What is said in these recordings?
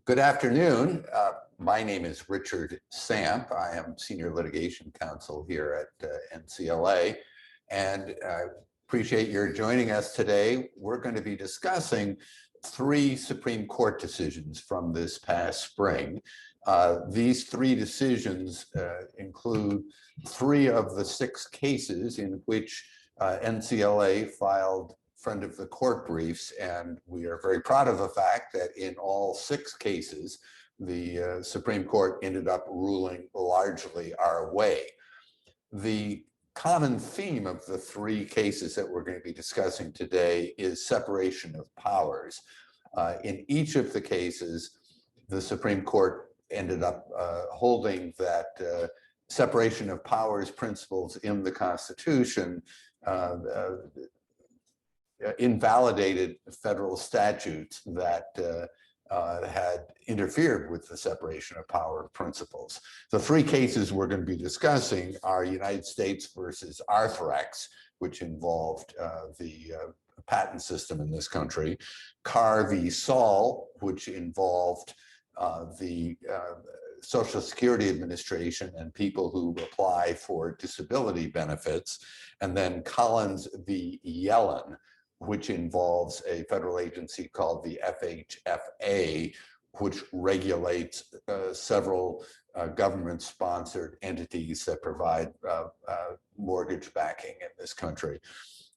Good afternoon. My name is Richard Samp. I am Senior Litigation Counsel here at NCLA, and I appreciate your joining us today. We're going to be discussing three Supreme Court decisions from this past spring. These three decisions include three of the six cases in which NCLA filed friend of the court briefs, and we are very proud of the fact that in all six cases, the Supreme Court ended up ruling largely our way. The common theme of the three cases that we're going to be discussing today is separation of powers. In each of the cases, the Supreme Court ended up holding that separation of powers principles in the Constitution invalidated federal statutes that had interfered with the separation of power principles. The three cases we're going to be discussing are United States versus Arthrex, which involved the patent system in this country, Carr v. Saul, which involved the Social Security Administration and people who apply for disability benefits, and then Collins v. Yellen, which involves a federal agency called the FHFA, which regulates several government-sponsored entities that provide mortgage backing in this country.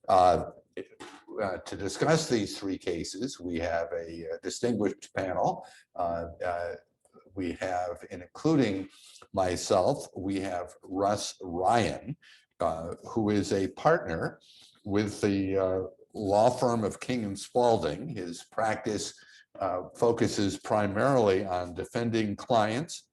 To discuss these three cases, we have a distinguished panel. We have, including myself, we have Russ Ryan, who is a partner with the law firm of King and Spalding. His practice focuses primarily on defending clients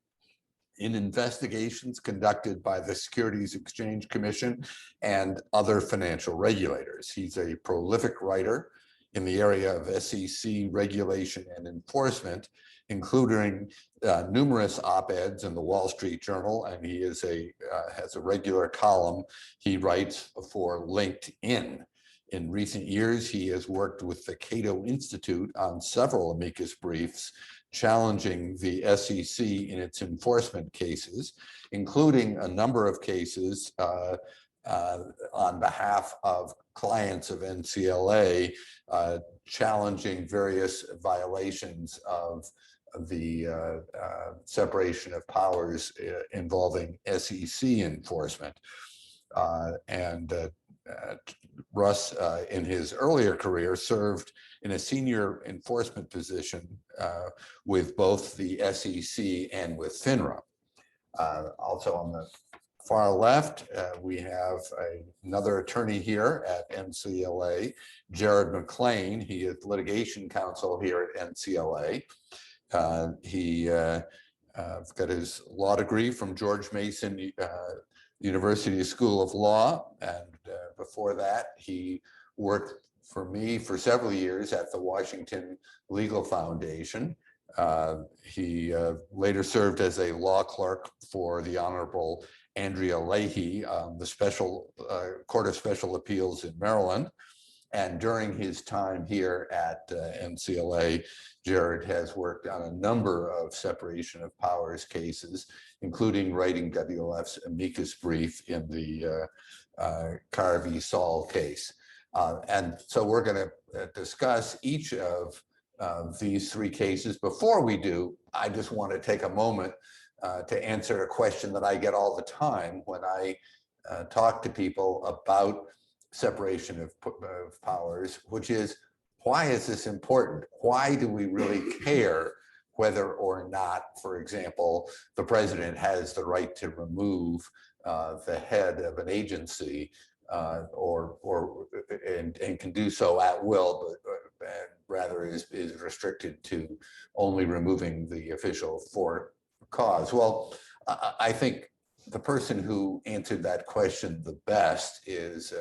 in investigations conducted by the Securities Exchange Commission and other financial regulators. He's a prolific writer in the area of SEC regulation and enforcement, including numerous op-eds in the Wall Street Journal, and he is has a regular column he writes for LinkedIn. In recent years, he has worked with the Cato Institute on several amicus briefs challenging the SEC in its enforcement cases, including a number of cases on behalf of clients of NCLA challenging various violations of the separation of powers involving SEC enforcement. Russ, in his earlier career, served in a senior enforcement position with both the SEC and with FINRA. Also on the far left, we have another attorney here at NCLA, Jared McClain. He is litigation counsel here at NCLA. He got his law degree from George Mason University School of Law, and before that, he worked for me for several years at the Washington Legal Foundation. He later served as a law clerk for the Honorable Andrea Leahy, the Court of Special Appeals in Maryland. And during his time here at NCLA, Jared has worked on a number of separation of powers cases, including writing WLF's amicus brief in the Carr v. Saul case. And so we're going to discuss each of these three cases. Before we do, I just want to take a moment to answer a question that I get all the time when I talk to people about separation of powers, which is, why is this important? Why do we really care whether or not, for example, the president has the right to remove the head of an agency and can do so at will, but rather is restricted to only removing the official for cause? Well, I think the person who answered that question the best is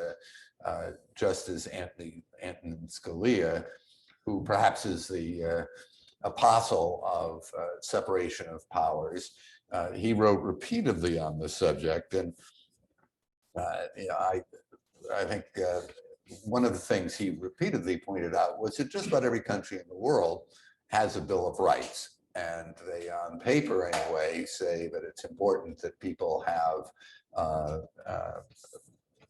Justice Antonin Scalia, who perhaps is the apostle of separation of powers. He wrote repeatedly on the subject, and I think one of the things he repeatedly pointed out was that just about every country in the world has a Bill of Rights. and they, on paper anyway, say that it's important that people have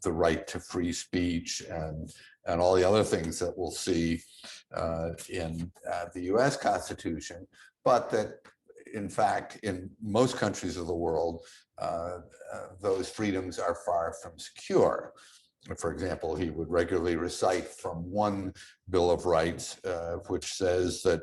the right to free speech and all the other things that we'll see in the US Constitution, but that in fact, in most countries of the world, those freedoms are far from secure. For example, he would regularly recite from one Bill of Rights, which says that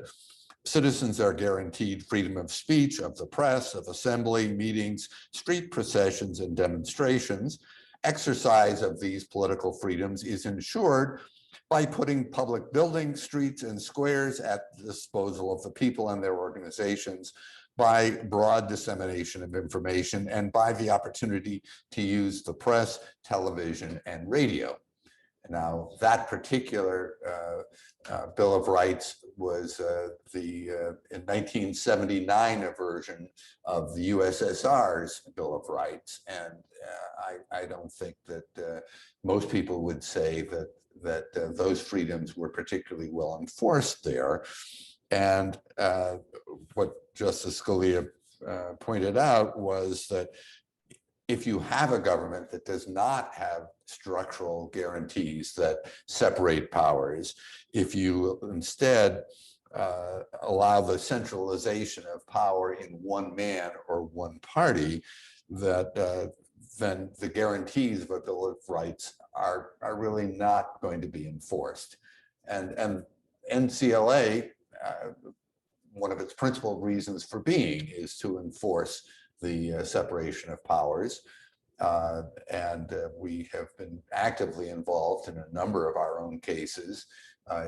citizens are guaranteed freedom of speech, of the press, of assembly, meetings, street processions, and demonstrations. Exercise of these political freedoms is ensured by putting public buildings, streets, and squares at the disposal of the people and their organizations, by broad dissemination of information, and by the opportunity to use the press, television, and radio. Now, that particular Bill of Rights was in 1979 a version of the USSR's Bill of Rights, and I don't think that most people would say that those freedoms were particularly well enforced there. And what Justice Scalia pointed out was that if you have a government that does not have structural guarantees that separate powers, if you instead allow the centralization of power in one man or one party, that then the guarantees of a Bill of Rights are really not going to be enforced. And NCLA, one of its principal reasons for being is to enforce the separation of powers. And we have been actively involved in a number of our own cases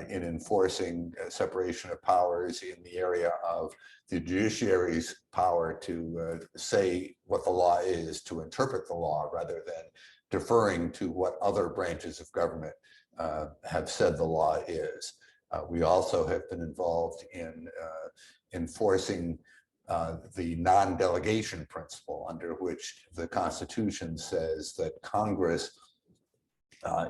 in enforcing separation of powers in the area of the judiciary's power to say what the law is, to interpret the law, rather than deferring to what other branches of government have said the law is. We also have been involved in enforcing the non-delegation principle, under which the Constitution says that Congress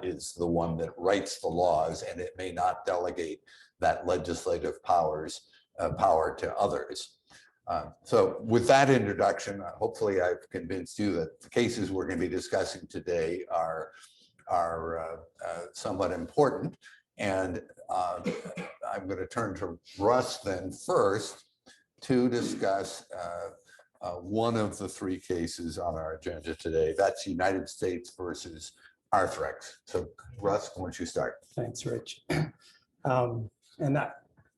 is the one that writes the laws, and it may not delegate that legislative power to others. So with that introduction, hopefully I've convinced you that the cases we're going to be discussing today are somewhat important. And I'm going to turn to Russ then first to discuss one of the three cases on our agenda today. That's United States versus Arthrex. So Russ, why don't you start? Thanks, Rich.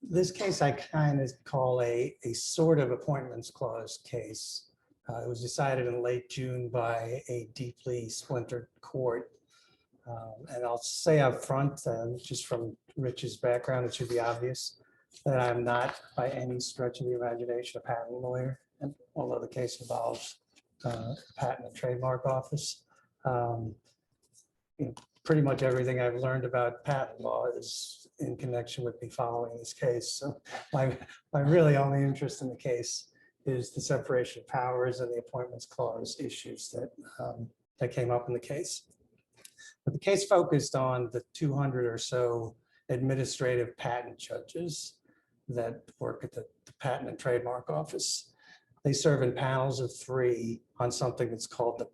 This case I kind of call a sort of appointments clause case. It was decided in late June by a deeply splintered court. And I'll say up front, just from Rich's background, it should be obvious that I'm not by any stretch of the imagination a patent lawyer, and although the case involves Patent and Trademark Office. Pretty much everything I've learned about patent law is in connection with me following this case. So my really only interest in the case is the separation of powers and the appointments clause issues that came up in the case. But the case focused on the 200 or so administrative patent judges that work at the Patent and Trademark Office. They serve in panels of 3 on something that's called the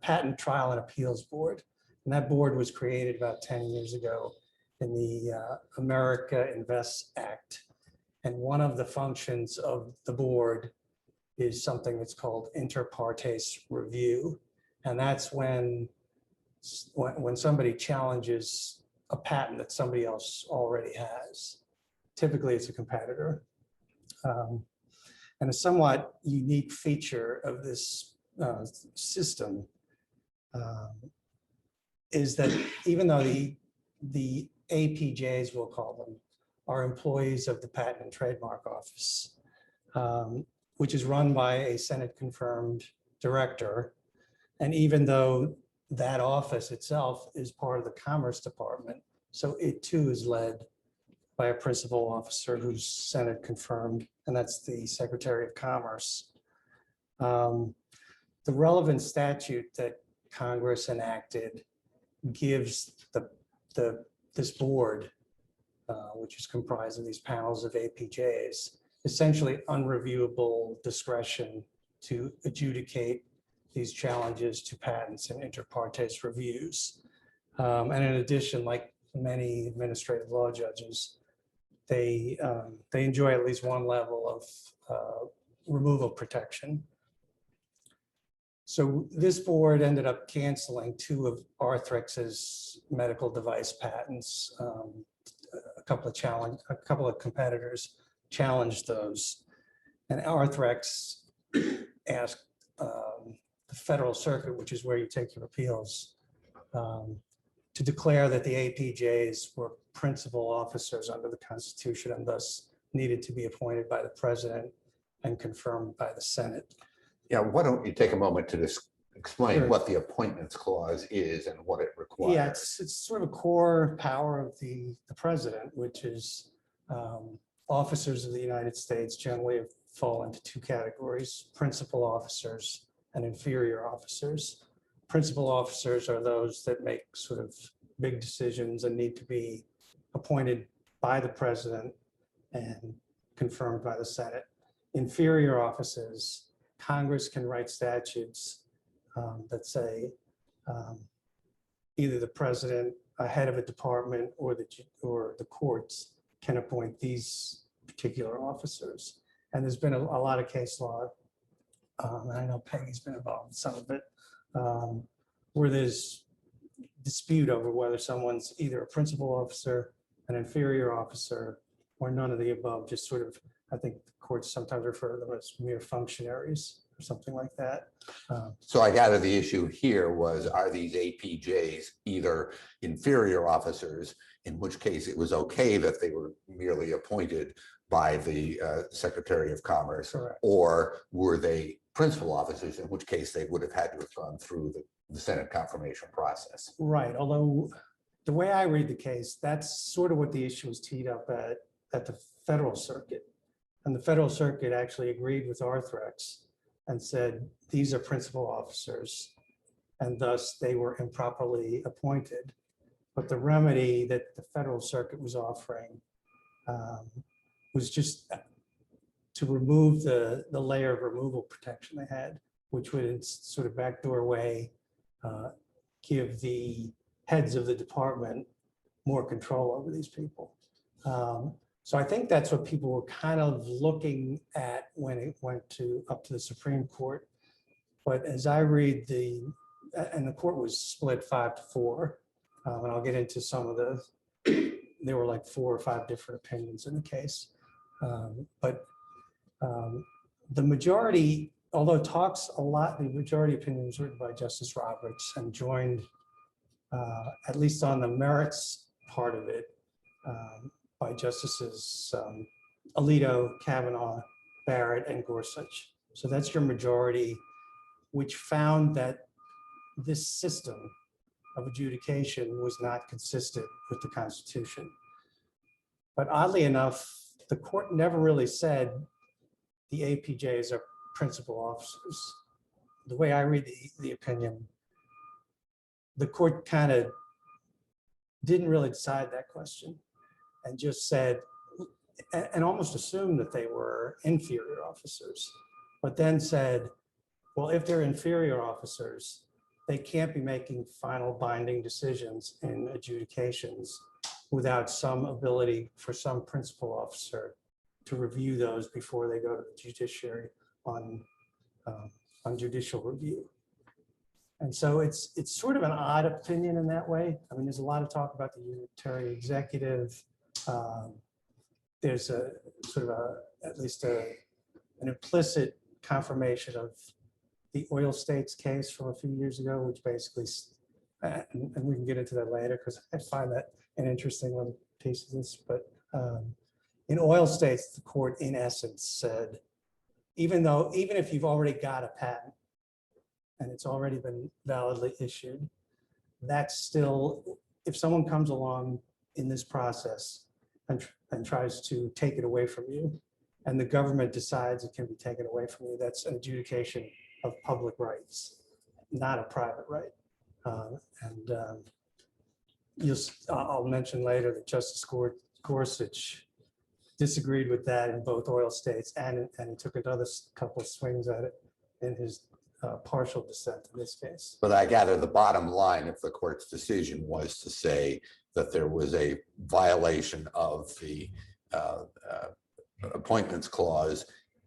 Patent Trial and Appeals Board. And that board was created about 10 years ago in the America Invests Act. And one of the functions of the board is something that's called Interpartase review. And that's when somebody challenges a patent that somebody else already has. Typically, it's a competitor. And a somewhat unique feature of this system is that even though the APJs, we'll call them, are employees of the Patent and Trademark Office, which is run by a Senate-confirmed director, and even though that office itself is part of the Commerce Department, so it too is led by a principal officer who's Senate confirmed, and that's the Secretary of Commerce. The relevant statute that Congress enacted gives this board, which is comprised of these panels of APJs, essentially unreviewable discretion to adjudicate these challenges to patents and inter partes reviews. And in addition, like many administrative law judges, they enjoy at least one level of removal protection. So this board ended up canceling 2 of Arthrex's medical device patents. A couple of competitors challenged those, and Arthrex asked the Federal Circuit, which is where you take your appeals, to declare that the APJs were principal officers under the Constitution and thus needed to be appointed by the President and confirmed by the Senate. Yeah, why don't you take a moment to just explain Sure. what the appointments clause is and what it requires? Yeah, it's sort of a core power of the President, which is officers of the United States generally fall into 2 categories: principal officers and inferior officers. Principal officers are those that make sort of big decisions and need to be appointed by the President and confirmed by the Senate. Inferior officers, Congress can write statutes that say either the President, a head of a department, or the courts can appoint these particular officers. And there's been a lot of case law, and I know Peggy's been involved in some of it, where there's dispute over whether someone's either a principal officer, an inferior officer, or none of the above. Just sort of, I think the courts sometimes refer to them as mere functionaries or something like that. So I gather the issue here was, are these APJs either inferior officers, in which case it was okay that they were merely appointed by the Secretary of Commerce, Correct. or were they principal officers, in which case they would have had to have gone through the Senate confirmation process? Right, although the way I read the case, that's sort of what the issue was teed up at the Federal Circuit. And the Federal Circuit actually agreed with Arthrex and said, these are principal officers, and thus they were improperly appointed. But the remedy that the Federal Circuit was offering was just to remove the layer of removal protection they had, which would in sort of backdoor way give the heads of the department more control over these people. So I think that's what people were kind of looking at when it went up to the Supreme Court. But as I read and the court was split 5-4, and I'll get into some of there were like 4 or 5 different opinions in the case. But the majority, although it talks a lot, the majority opinion was written by Justice Roberts and joined, at least on the merits part of it, by Justices Alito, Kavanaugh, Barrett, and Gorsuch. So that's your majority, which found that this system of adjudication was not consistent with the Constitution. But oddly enough, the court never really said the APJs are principal officers. The way I read the opinion, the court kind of didn't really decide that question and just said, and almost assumed that they were inferior officers, but then said, well, if they're inferior officers, they can't be making final binding decisions in adjudications without some ability for some principal officer to review those before they go to the judiciary on judicial review. And so it's sort of an odd opinion in that way. I mean, there's a lot of talk about the unitary executive. There's a sort of at least an implicit confirmation of the oil states case from a few years ago, which basically, and we can get into that later because I find that an interesting little piece of this, but in oil states, the court in essence said, even if you've already got a patent and it's already been validly issued, that's still, if someone comes along in this process and tries to take it away from you, and the government decides it can be taken away from you, that's an adjudication of public rights, not a private right. I'll mention later that Justice Gorsuch disagreed with that in both oil states, and he took another couple of swings at it in his partial dissent in this case. But I gather the bottom line of the court's decision was to say that there was a violation of the appointments clause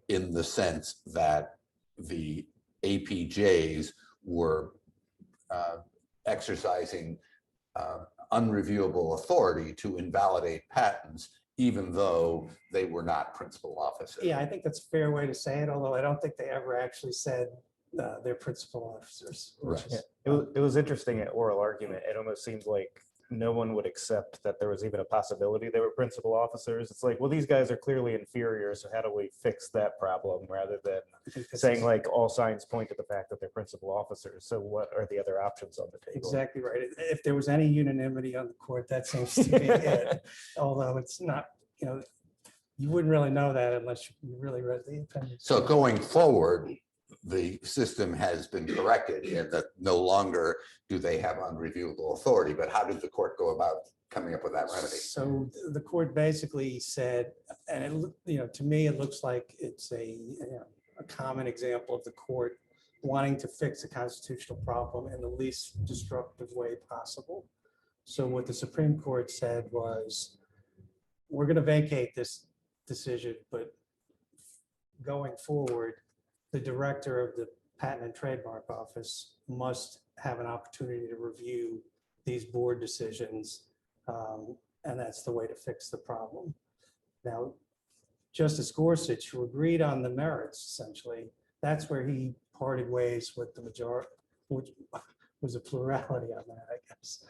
in the sense that the APJs were exercising unreviewable authority to invalidate patents, even though they were not principal officers. Yeah, I think that's a fair way to say it, although I don't think they ever actually said they're principal officers. Right. It was interesting at oral argument. It almost seemed like no one would accept that there was even a possibility they were principal officers. It's like, well, these guys are clearly inferior, so how do we fix that problem, rather than saying like all signs point to the fact that they're principal officers. So what are the other options on the table? Exactly right. If there was any unanimity on the court, that seems to be it. Although it's not, you wouldn't really know that unless you really read the appendix. So going forward, the system has been corrected in that no longer do they have unreviewable authority, but how did the court go about coming up with that remedy? So the court basically said, and to me, it looks like it's a common example of the court wanting to fix a constitutional problem in the least disruptive way possible. So what the Supreme Court said was, we're going to vacate this decision, but going forward, the director of the Patent and Trademark Office must have an opportunity to review these board decisions, and that's the way to fix the problem. Now, Justice Gorsuch, who agreed on the merits, essentially, that's where he parted ways with the majority, which was a plurality on that, I guess.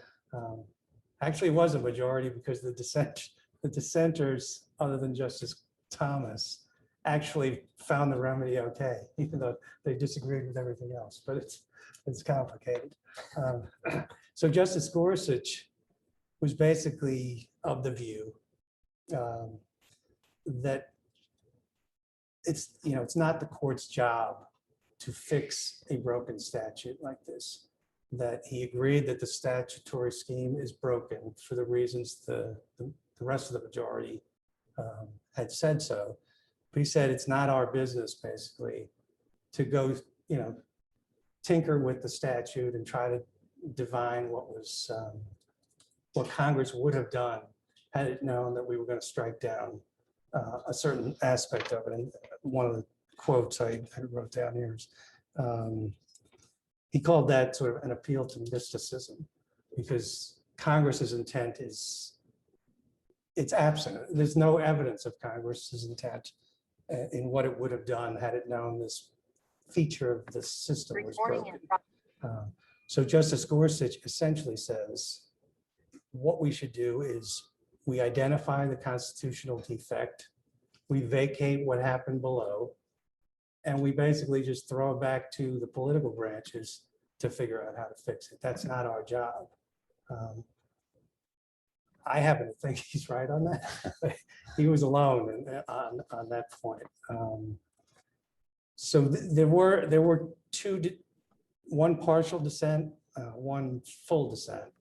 Actually, it was a majority because the dissenters, other than Justice Thomas, actually found the remedy okay, even though they disagreed with everything else, but it's complicated. So Justice Gorsuch was basically of the view that it's not the court's job to fix a broken statute like this, that he agreed that the statutory scheme is broken for the reasons the rest of the majority had said so. But he said it's not our business, basically, to go, tinker with the statute and try to divine what Congress would have done had it known that we were going to strike down a certain aspect of it. And one of the quotes I wrote down here is, he called that sort of an appeal to mysticism, because Congress's intent it's absent. There's no evidence of Congress's intent in what it would have done had it known this feature of the system was broken. So Justice Gorsuch essentially says, what we should do is we identify the constitutional defect, we vacate what happened below, and we basically just throw it back to the political branches to figure out how to fix it. That's not our job. I happen to think he's right on that. He was alone on that point. So there were one partial dissent, one full dissent.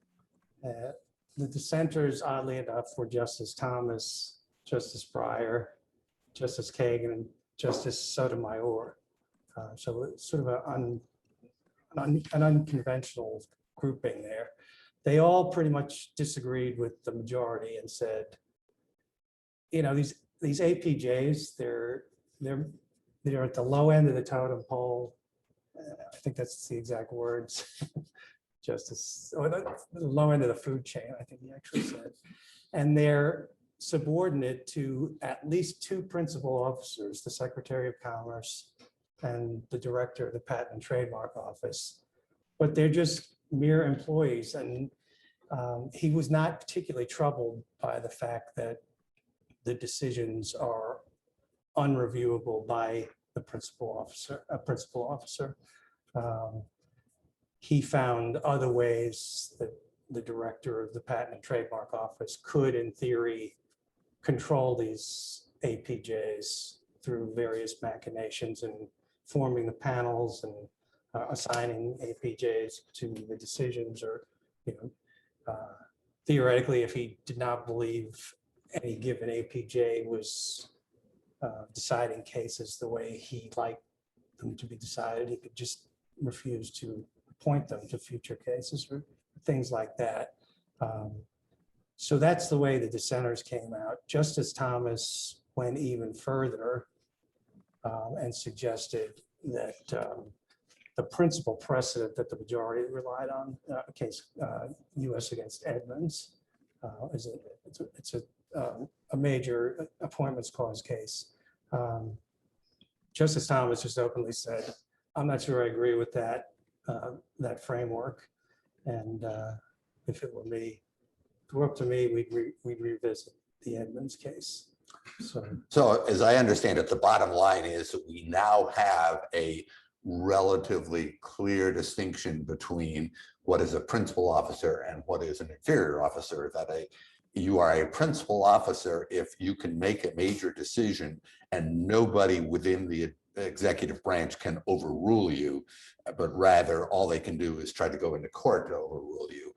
The dissenters, oddly enough, were Justice Thomas, Justice Breyer, Justice Kagan, and Justice Sotomayor. So it's sort of an unconventional grouping there. They all pretty much disagreed with the majority and said, these APJs, they're at the low end of the totem pole. I think that's the exact words. The low end of the food chain, I think he actually said. And they're subordinate to at least two principal officers, the Secretary of Commerce and the Director of the Patent and Trademark Office. But they're just mere employees. And he was not particularly troubled by the fact that the decisions are unreviewable by the principal officer. He found other ways that the director of the Patent and Trademark Office could, in theory, control these APJs through various machinations and forming the panels and assigning APJs to the decisions, or theoretically, if he did not believe any given APJ was deciding cases the way he liked them to be decided. He could just refuse to appoint them to future cases or things like that. So that's the way the dissenters came out. Justice Thomas went even further and suggested that the principal precedent that the majority relied on, case U.S. against Edmonds, it's a major appointments clause case. Justice Thomas just openly said, "I'm not sure I agree with that that framework, and if it were up to me, we'd revisit the Edmonds case." So as I understand it, the bottom line is that we now have a relatively clear distinction between what is a principal officer and what is an inferior officer, that you are a principal officer if you can make a major decision and nobody within the executive branch can overrule you, but rather all they can do is try to go into court to overrule you.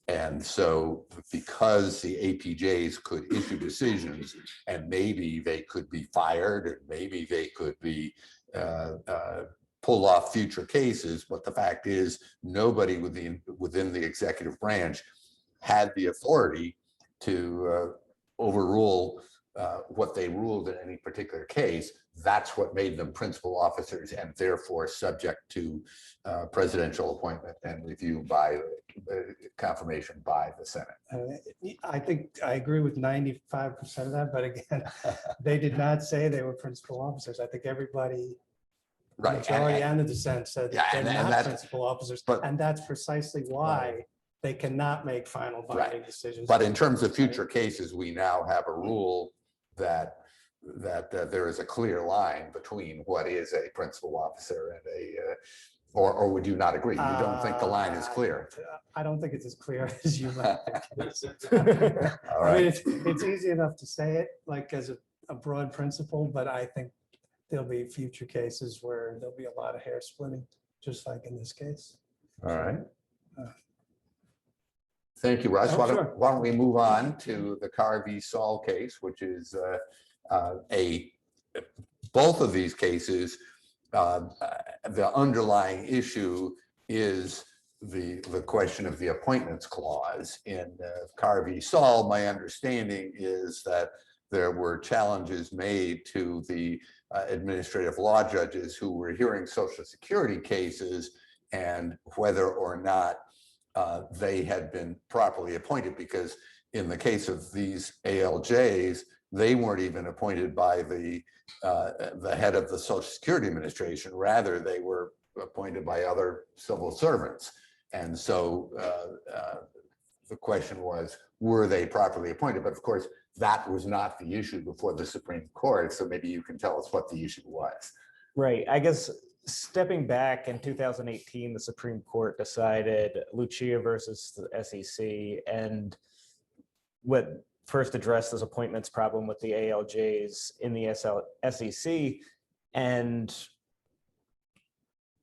And so because the APJs could issue decisions and maybe they could be fired and maybe they could be pull off future cases, but the fact is nobody within the executive branch had the authority to overrule what they ruled in any particular case. That's what made them principal officers and therefore subject to presidential appointment and review by confirmation by the Senate. I think I agree with 95% of that, but again, they did not say they were principal officers. I think everybody, Right. majority and the dissent said Yeah, they're and not principal officers, and that's precisely why they cannot make final binding decisions. But in terms of future cases, we now have a rule that there is a clear line between what is a principal officer and a, or would you not agree? You don't think the line is clear? I don't think it's as clear as you might think. All I mean, right. it's easy enough to say it like as a broad principle, but I think there'll be future cases where there'll be a lot of hair splitting, just like in this case. All right. Thank you, Russ. Why don't we move on to the Carr v. Saul case, which is both of these cases, the underlying issue is the question of the appointments clause. In Carr v. Saul, my understanding is that there were challenges made to the administrative law judges who were hearing Social Security cases and whether or not they had been properly appointed, because in the case of these ALJs, they weren't even appointed by the head of the Social Security Administration. Rather, they were appointed by other civil servants. And so the question was, were they properly appointed? But of course, that was not the issue before the Supreme Court. So maybe you can tell us what the issue was. Right. I guess stepping back in 2018, the Supreme Court decided Lucia versus the SEC, and what first addressed this appointments problem with the ALJs in the SEC. And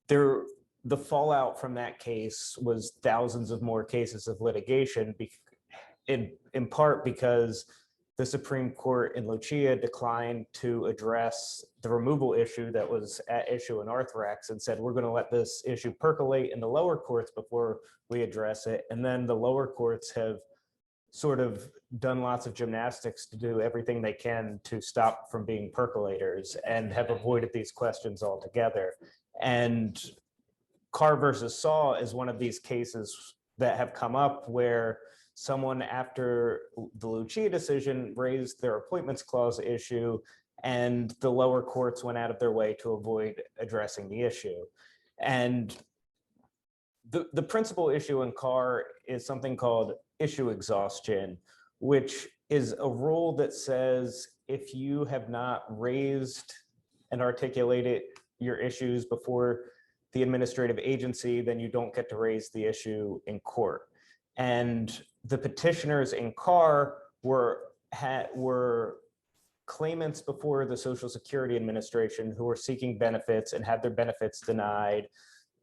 the fallout from that case was thousands of more cases of litigation, in part because the Supreme Court in Lucia declined to address the removal issue that was at issue in Arthrex and said, we're going to let this issue percolate in the lower courts before we address it. And then the lower courts have sort of done lots of gymnastics to do everything they can to stop from being percolators and have avoided these questions altogether. And Carr versus Saul is one of these cases that have come up where someone after the Lucia decision raised their appointments clause issue, and the lower courts went out of their way to avoid addressing the issue. And the principal issue in Carr is something called issue exhaustion, which is a rule that says if you have not raised and articulated your issues before the administrative agency, then you don't get to raise the issue in court. And the petitioners in Carr were claimants before the Social Security Administration who were seeking benefits and had their benefits denied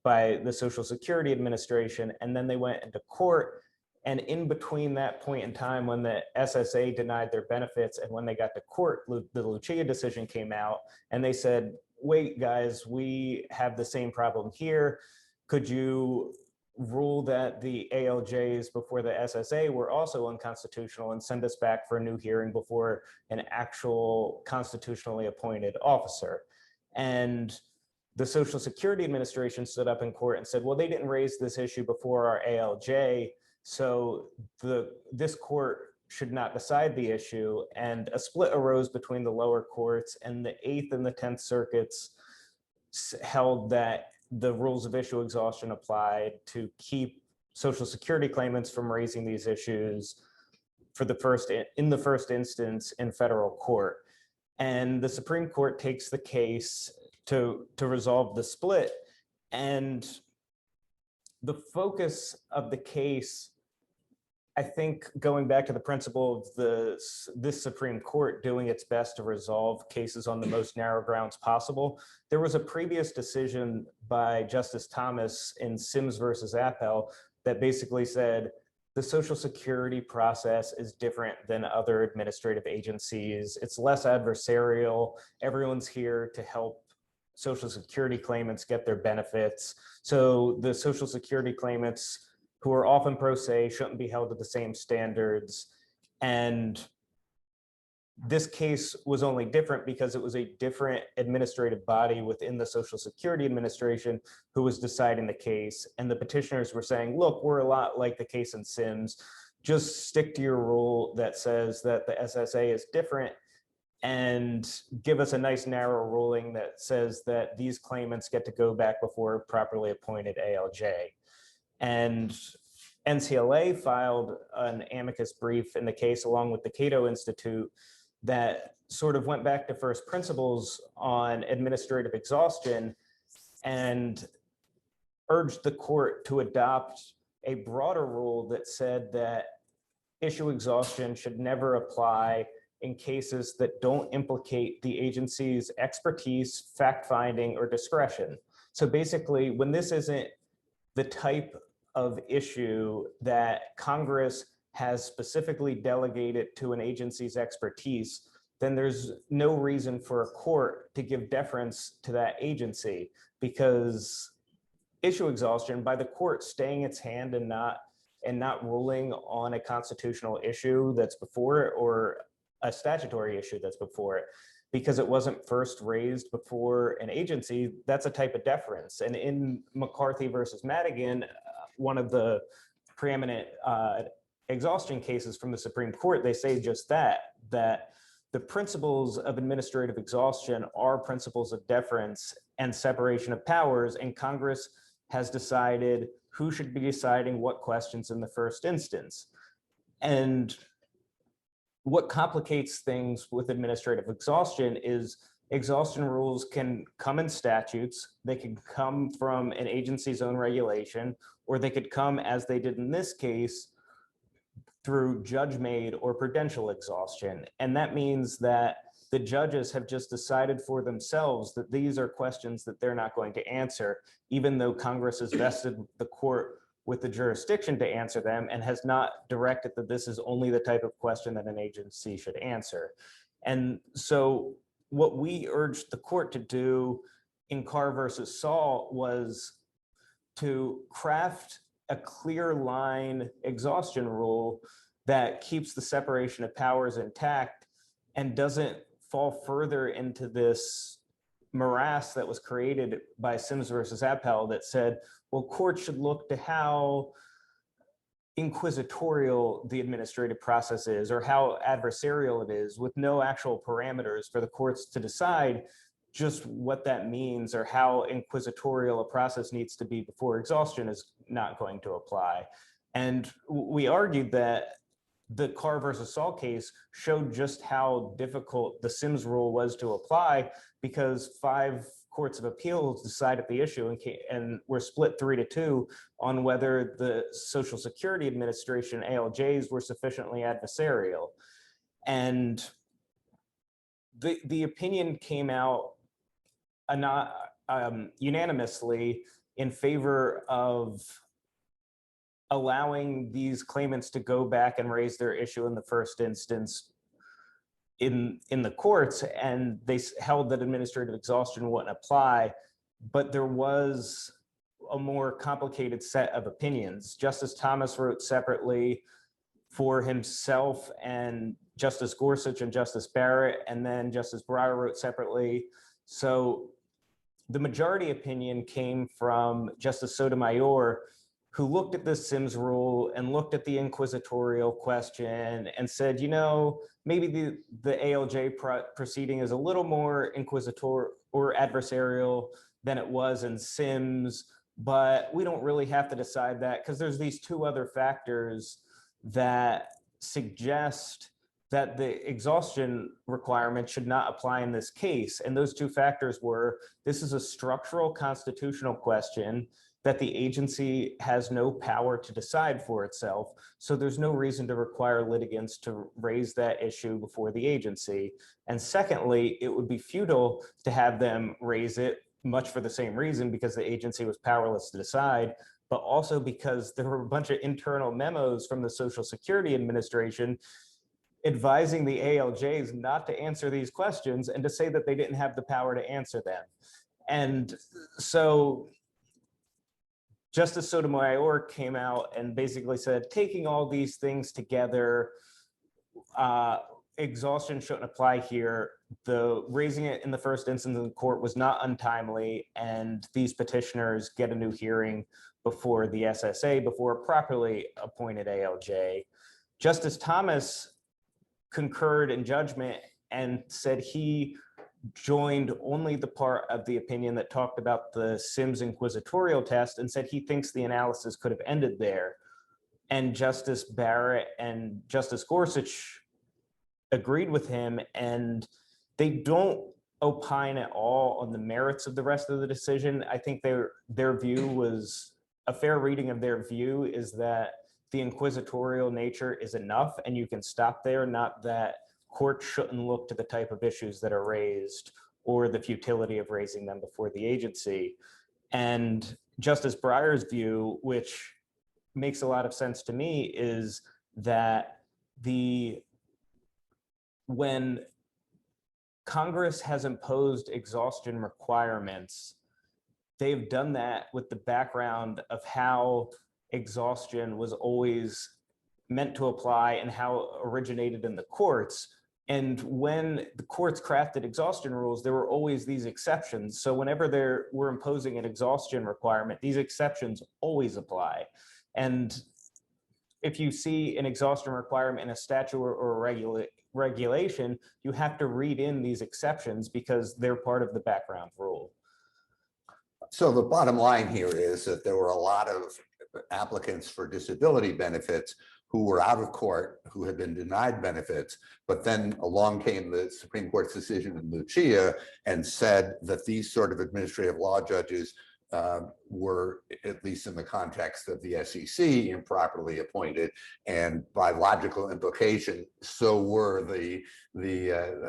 by the Social Security Administration. And then they went into court And in between that point in time when the SSA denied their benefits and when they got to court, the Lucia decision came out and they said, wait, guys, we have the same problem here. Could you rule that the ALJs before the SSA were also unconstitutional and send us back for a new hearing before an actual constitutionally appointed officer? And the Social Security Administration stood up in court and said, well, they didn't raise this issue before our ALJ, so this court should not decide the issue. And a split arose between the lower courts, and the 8th and the 10th circuits held that the rules of issue exhaustion applied to keep Social Security claimants from raising these issues in the first instance in federal court. And the Supreme Court takes the case to resolve the split. And the focus of the case, I think, going back to the principle of this Supreme Court doing its best to resolve cases on the most narrow grounds possible, there was a previous decision by Justice Thomas in Sims versus Appel that basically said the Social Security process is different than other administrative agencies. It's less adversarial. Everyone's here to help Social Security claimants get their benefits. So the Social Security claimants who are often pro se shouldn't be held to the same standards. And this case was only different because it was a different administrative body within the Social Security Administration who was deciding the case. And the petitioners were saying, look, we're a lot like the case in Sims. Just stick to your rule that says that the SSA is different and give us a nice narrow ruling that says that these claimants get to go back before a properly appointed ALJ. And NCLA filed an amicus brief in the case along with the Cato Institute that sort of went back to first principles on administrative exhaustion and urged the court to adopt a broader rule that said that issue exhaustion should never apply in cases that don't implicate the agency's expertise, fact-finding, or discretion. So basically, when this isn't the type of issue that Congress has specifically delegated to an agency's expertise, then there's no reason for a court to give deference to that agency, because issue exhaustion by the court staying its hand and not ruling on a constitutional issue that's before it or a statutory issue that's before it, because it wasn't first raised before an agency, that's a type of deference. And in McCarthy versus Madigan, one of the preeminent exhaustion cases from the Supreme Court, they say just that the principles of administrative exhaustion are principles of deference and separation of powers, and Congress has decided who should be deciding what questions in the first instance. And what complicates things with administrative exhaustion is exhaustion rules can come in statutes, they can come from an agency's own regulation, or they could come, as they did in this case, through judge-made or prudential exhaustion. And that means that the judges have just decided for themselves that these are questions that they're not going to answer, even though Congress has vested the court with the jurisdiction to answer them and has not directed that this is only the type of question that an agency should answer. And so what we urged the court to do in Carr versus Saul was to craft a clear line exhaustion rule that keeps the separation of powers intact and doesn't fall further into this morass that was created by Sims versus Appel that said, well, courts should look to how inquisitorial the administrative process is or how adversarial it is, with no actual parameters for the courts to decide just what that means or how inquisitorial a process needs to be before exhaustion is not going to apply. And we argued that the Carr versus Saul case showed just how difficult the Sims rule was to apply, because 5 courts of appeals decided the issue and were split 3-2 on whether the Social Security Administration ALJs were sufficiently adversarial. And the opinion came out unanimously in favor of allowing these claimants to go back and raise their issue in the first instance in the courts, and they held that administrative exhaustion wouldn't apply, but there was a more complicated set of opinions. Justice Thomas wrote separately for himself, and Justice Gorsuch and Justice Barrett, and then Justice Breyer wrote separately. So the majority opinion came from Justice Sotomayor, who looked at the Sims rule and looked at the inquisitorial question and said, you know, maybe the ALJ proceeding is a little more inquisitorial or adversarial than it was in Sims, but we don't really have to decide that because there's these two other factors that suggest that the exhaustion requirement should not apply in this case. And those two factors were, this is a structural constitutional question that the agency has no power to decide for itself. So there's no reason to require litigants to raise that issue before the agency. And secondly, it would be futile to have them raise it, much for the same reason, because the agency was powerless to decide, but also because there were a bunch of internal memos from the Social Security Administration advising the ALJs not to answer these questions and to say that they didn't have the power to answer them. And so Justice Sotomayor came out and basically said, taking all these things together, exhaustion shouldn't apply here. The raising it in the first instance in the court was not untimely, and these petitioners get a new hearing before the SSA, before a properly appointed ALJ. Justice Thomas concurred in judgment and said he joined only the part of the opinion that talked about the Sims inquisitorial test and said he thinks the analysis could have ended there. And Justice Barrett and Justice Gorsuch agreed with him, and they don't opine at all on the merits of the rest of the decision. I think their view was, a fair reading of their view is that the inquisitorial nature is enough and you can stop there, not that courts shouldn't look to the type of issues that are raised or the futility of raising them before the agency. And Justice Breyer's view, which makes a lot of sense to me, is that when Congress has imposed exhaustion requirements, they've done that with the background of how exhaustion was always meant to apply and how it originated in the courts. And when the courts crafted exhaustion rules, there were always these exceptions. So whenever we're imposing an exhaustion requirement, these exceptions always apply. And if you see an exhaustion requirement in a statute or a regulation, you have to read in these exceptions because they're part of the background rule. So the bottom line here is that there were a lot of applicants for disability benefits who were out of court, who had been denied benefits, but then along came the Supreme Court's decision in Lucia and said that these sort of administrative law judges were, at least in the context of the SEC, improperly appointed, and by logical implication, so were the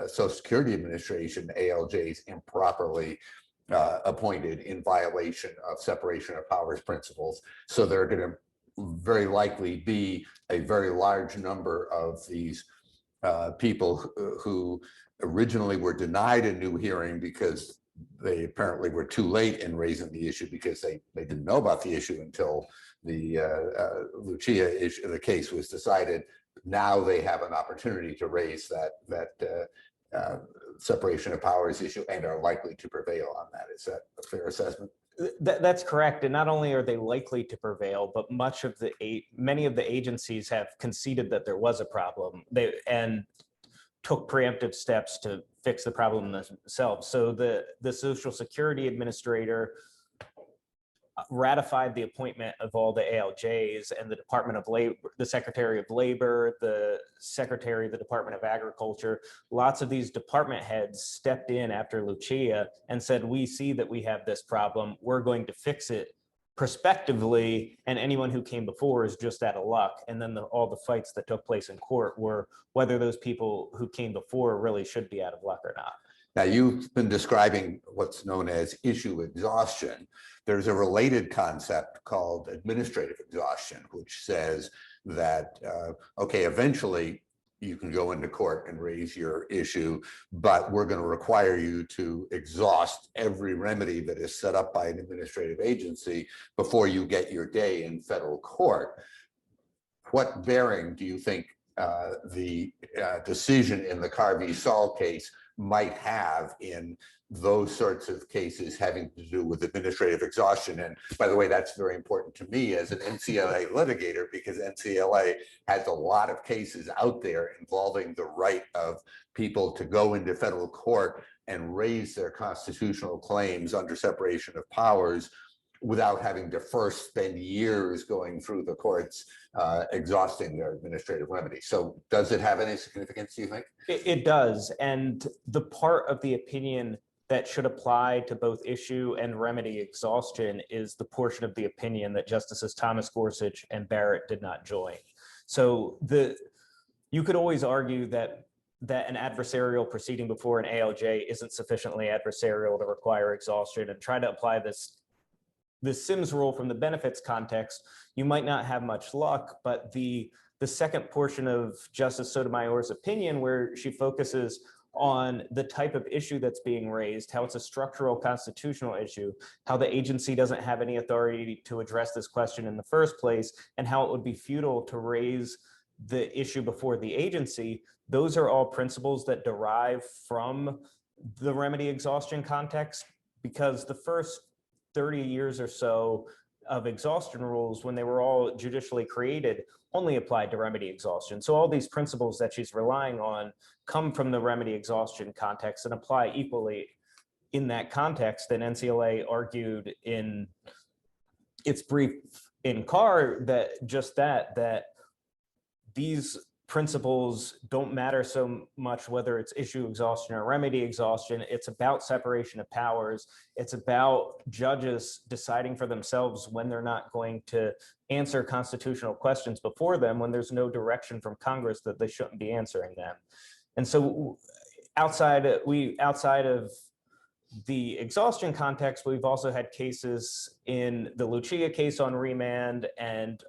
Social Security Administration ALJs improperly appointed in violation of separation of powers principles. So they're going to very likely be a very large number of these people who originally were denied a new hearing because they apparently were too late in raising the issue because they didn't know about the issue until the Lucia issue, the case was decided. Now they have an opportunity to raise that separation of powers issue and are likely to prevail on that. Is that a fair assessment? That's correct. And not only are they likely to prevail, but many of the agencies have conceded that there was a problem and took preemptive steps to fix the problem themselves. So the Social Security Administrator ratified the appointment of all the ALJs, and the Department of Labor, the Secretary of Labor, the Secretary of the Department of Agriculture, lots of these department heads stepped in after Lucia and said, we see that we have this problem, we're going to fix it prospectively, and anyone who came before is just out of luck. And then all the fights that took place in court were whether those people who came before really should be out of luck or not. Now, you've been describing what's known as issue exhaustion. There's a related concept called administrative exhaustion, which says that, okay, eventually you can go into court and raise your issue, but we're going to require you to exhaust every remedy that is set up by an administrative agency before you get your day in federal court. What bearing do you think the decision in the Carvey Saul case might have in those sorts of cases having to do with administrative exhaustion? And by the way, that's very important to me as an NCLA litigator, because NCLA has a lot of cases out there involving the right of people to go into federal court and raise their constitutional claims under separation of powers without having to first spend years going through the courts exhausting their administrative remedies. So does it have any significance, do you think? It does. And the part of the opinion that should apply to both issue and remedy exhaustion is the portion of the opinion that Justices Thomas Gorsuch and Barrett did not join. So you could always argue that an adversarial proceeding before an ALJ isn't sufficiently adversarial to require exhaustion, and try to apply the Sims rule from the benefits context. You might not have much luck, but the second portion of Justice Sotomayor's opinion, where she focuses on the type of issue that's being raised, how it's a structural constitutional issue, how the agency doesn't have any authority to address this question in the first place, and how it would be futile to raise the issue before the agency. Those are all principles that derive from the remedy exhaustion context, because the first 30 years or so of exhaustion rules, when they were all judicially created, only applied to remedy exhaustion. So all these principles that she's relying on come from the remedy exhaustion context and apply equally in that context. And NCLA argued in its brief in Carr that these principles don't matter so much whether it's issue exhaustion or remedy exhaustion. It's about separation of powers. It's about judges deciding for themselves when they're not going to answer constitutional questions before them, when there's no direction from Congress that they shouldn't be answering them. And so outside of the exhaustion context, we've also had cases in the Lucia case on remand, and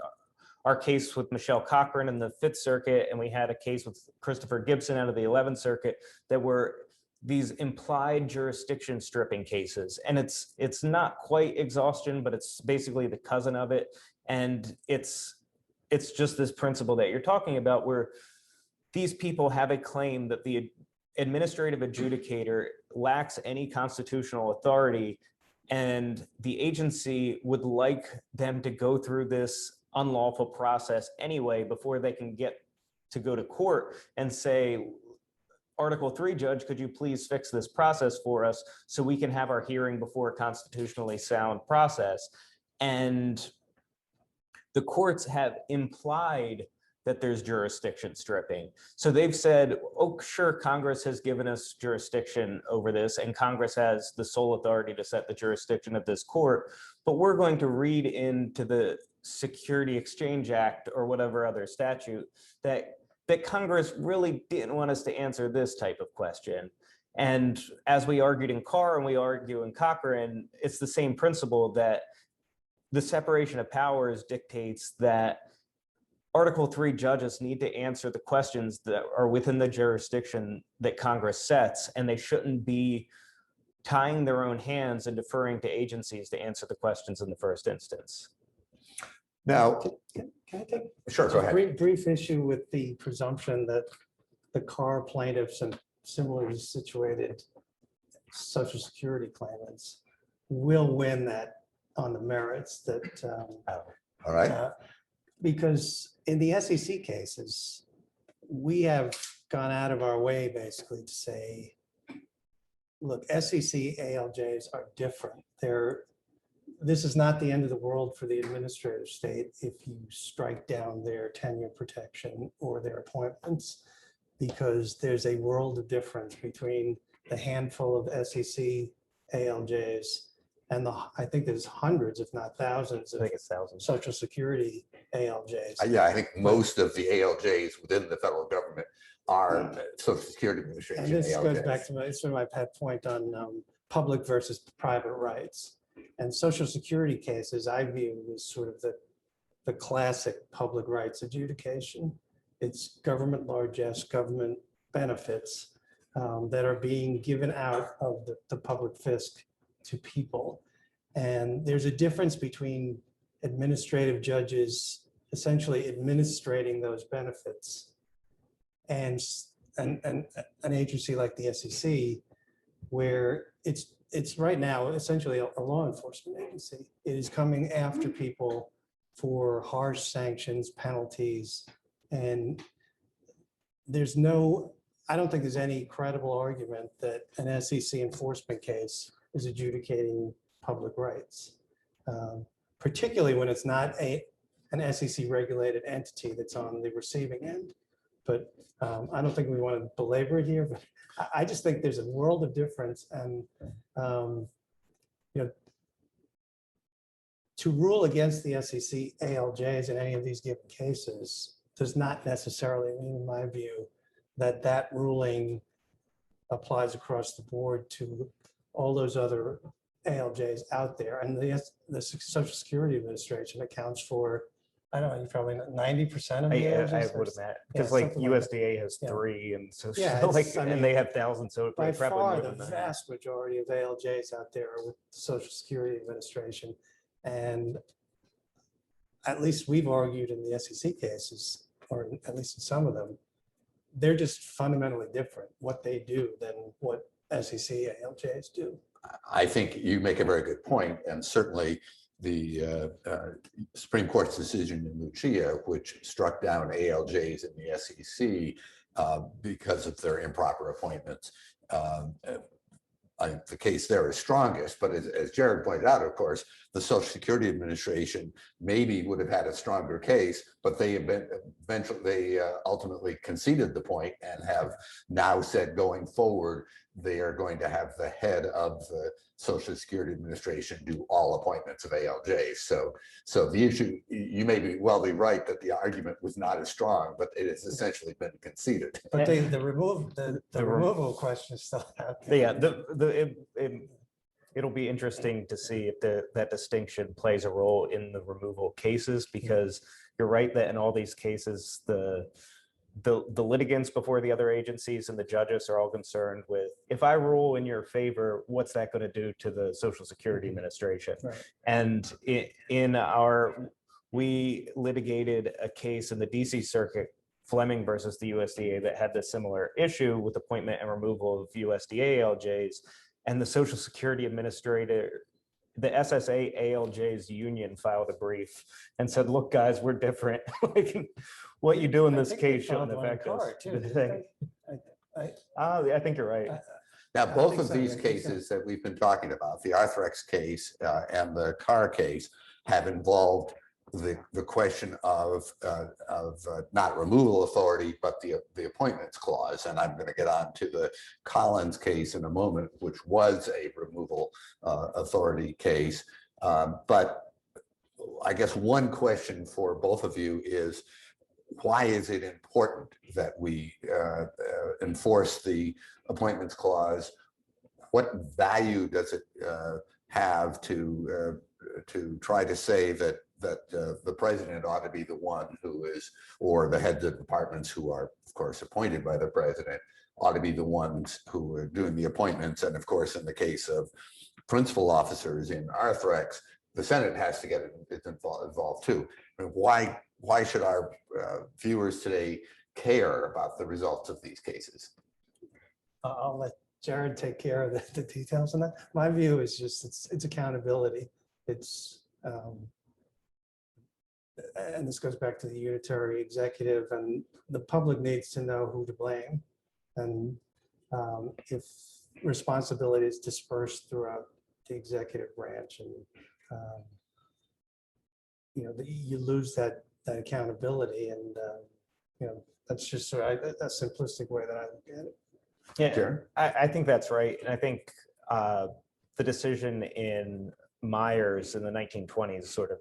our case with Michelle Cochran in the Fifth Circuit, and we had a case with Christopher Gibson out of the 11th Circuit that were these implied jurisdiction stripping cases. And it's not quite exhaustion, but it's basically the cousin of it. And it's just this principle that you're talking about, where these people have a claim that the administrative adjudicator lacks any constitutional authority, and the agency would like them to go through this unlawful process anyway before they can get to go to court and say, Article 3 judge, could you please fix this process for us so we can have our hearing before a constitutionally sound process. And the courts have implied that there's jurisdiction stripping. So they've said, oh, sure, Congress has given us jurisdiction over this, and Congress has the sole authority to set the jurisdiction of this court, but we're going to read into the Security Exchange Act or whatever other statute that Congress really didn't want us to answer this type of question. And as we argued in Carr and we argue in Cochran, it's the same principle, that the separation of powers dictates that Article 3 judges need to answer the questions that are within the jurisdiction that Congress sets, and they shouldn't be tying their own hands and deferring to agencies to answer the questions in the first instance. Now, Can I take sure, go ahead. brief issue with the presumption that the Carr plaintiffs and similarly situated Social Security claimants will win that on the merits that All right. because in the SEC cases, we have gone out of our way basically to say, look, SEC ALJs are different. This is not the end of the world for the administrative state if you strike down their tenure protection or their appointments, because there's a world of difference between the handful of SEC ALJs And I think there's hundreds, if not thousands, I of think it's thousands. Social Security ALJs. Yeah, I think most of the ALJs within the federal government are Social Security And Administration this goes back ALJs. to it's sort of my pet point on public versus private rights. And Social Security cases, I view as sort of the classic public rights adjudication. It's government largesse, government benefits that are being given out of the public fisc to people. And there's a difference between administrative judges essentially administrating those benefits and an agency like the SEC, where it's right now essentially a law enforcement agency. It is coming after people for harsh sanctions, penalties, and I don't think there's any credible argument that an SEC enforcement case is adjudicating public rights, particularly when it's not an SEC regulated entity that's on the receiving end. But I don't think we want to belabor it here, but I just think there's a world of difference. And to rule against the SEC ALJs in any of these given cases does not necessarily mean, in my view, that ruling applies across the board to all those other ALJs out there. And the Social Security Administration accounts for, I don't know, probably 90% of the ALJs. I would imagine, because Yeah, like something like USDA has Yeah. 3, and so Yeah, like, it's- I and mean, they have thousands, so By probably far, more the than that. vast majority of ALJs out there are with the Social Security Administration. And at least we've argued in the SEC cases, or at least in some of them, they're just fundamentally different, what they do, than what SEC ALJs do. I think you make a very good point, and certainly the Supreme Court's decision in Lucia, which struck down ALJs in the SEC because of their improper appointments. The case there is strongest, but as Jared pointed out, of course, the Social Security Administration maybe would have had a stronger case, but they ultimately conceded the point and have now said going forward, they are going to have the head of the Social Security Administration do all appointments of ALJs. So the issue, you may be right that the argument was not as strong, but it has essentially been conceded. But the removal question is still out there. Yeah, it'll be interesting to see if that distinction plays a role in the removal cases, because you're right that in all these cases, the litigants before the other agencies and the judges are all concerned with, if I rule in your favor, what's that going to do to the Social Security Administration? Right. And we litigated a case in the DC Circuit, Fleming versus the USDA, that had this similar issue with appointment and removal of USDA ALJs, and the Social Security Administrator, the SSA ALJ's union, filed a brief and said, look, guys, we're different. Like, what you do in this case shouldn't affect us. I think you're right. Now, I both think of so, these yeah, I think so. cases that we've been talking about, the Arthrex case and the Carr case, have involved the question of not removal authority, but the appointments clause. And I'm going to get on to the Collins case in a moment, which was a removal authority case. But I guess one question for both of you is, why is it important that we enforce the appointments clause? What value does it have to try to say that the president ought to be the one who is, or the heads of departments who are, of course, appointed by the president, ought to be the ones who are doing the appointments? And of course, in the case of principal officers in Arthrex, the Senate has to get involved too. I mean, why should our viewers today care about the results of these cases? I'll let Jared take care of the details on that. My view is just it's accountability. It's and this goes back to the unitary executive, and the public needs to know who to blame. And if responsibility is dispersed throughout the executive branch, and you lose that accountability, and that's just sort of a simplistic way that I look at it. Yeah, Jared? I think that's right. And I think the decision in Myers in the 1920s sort of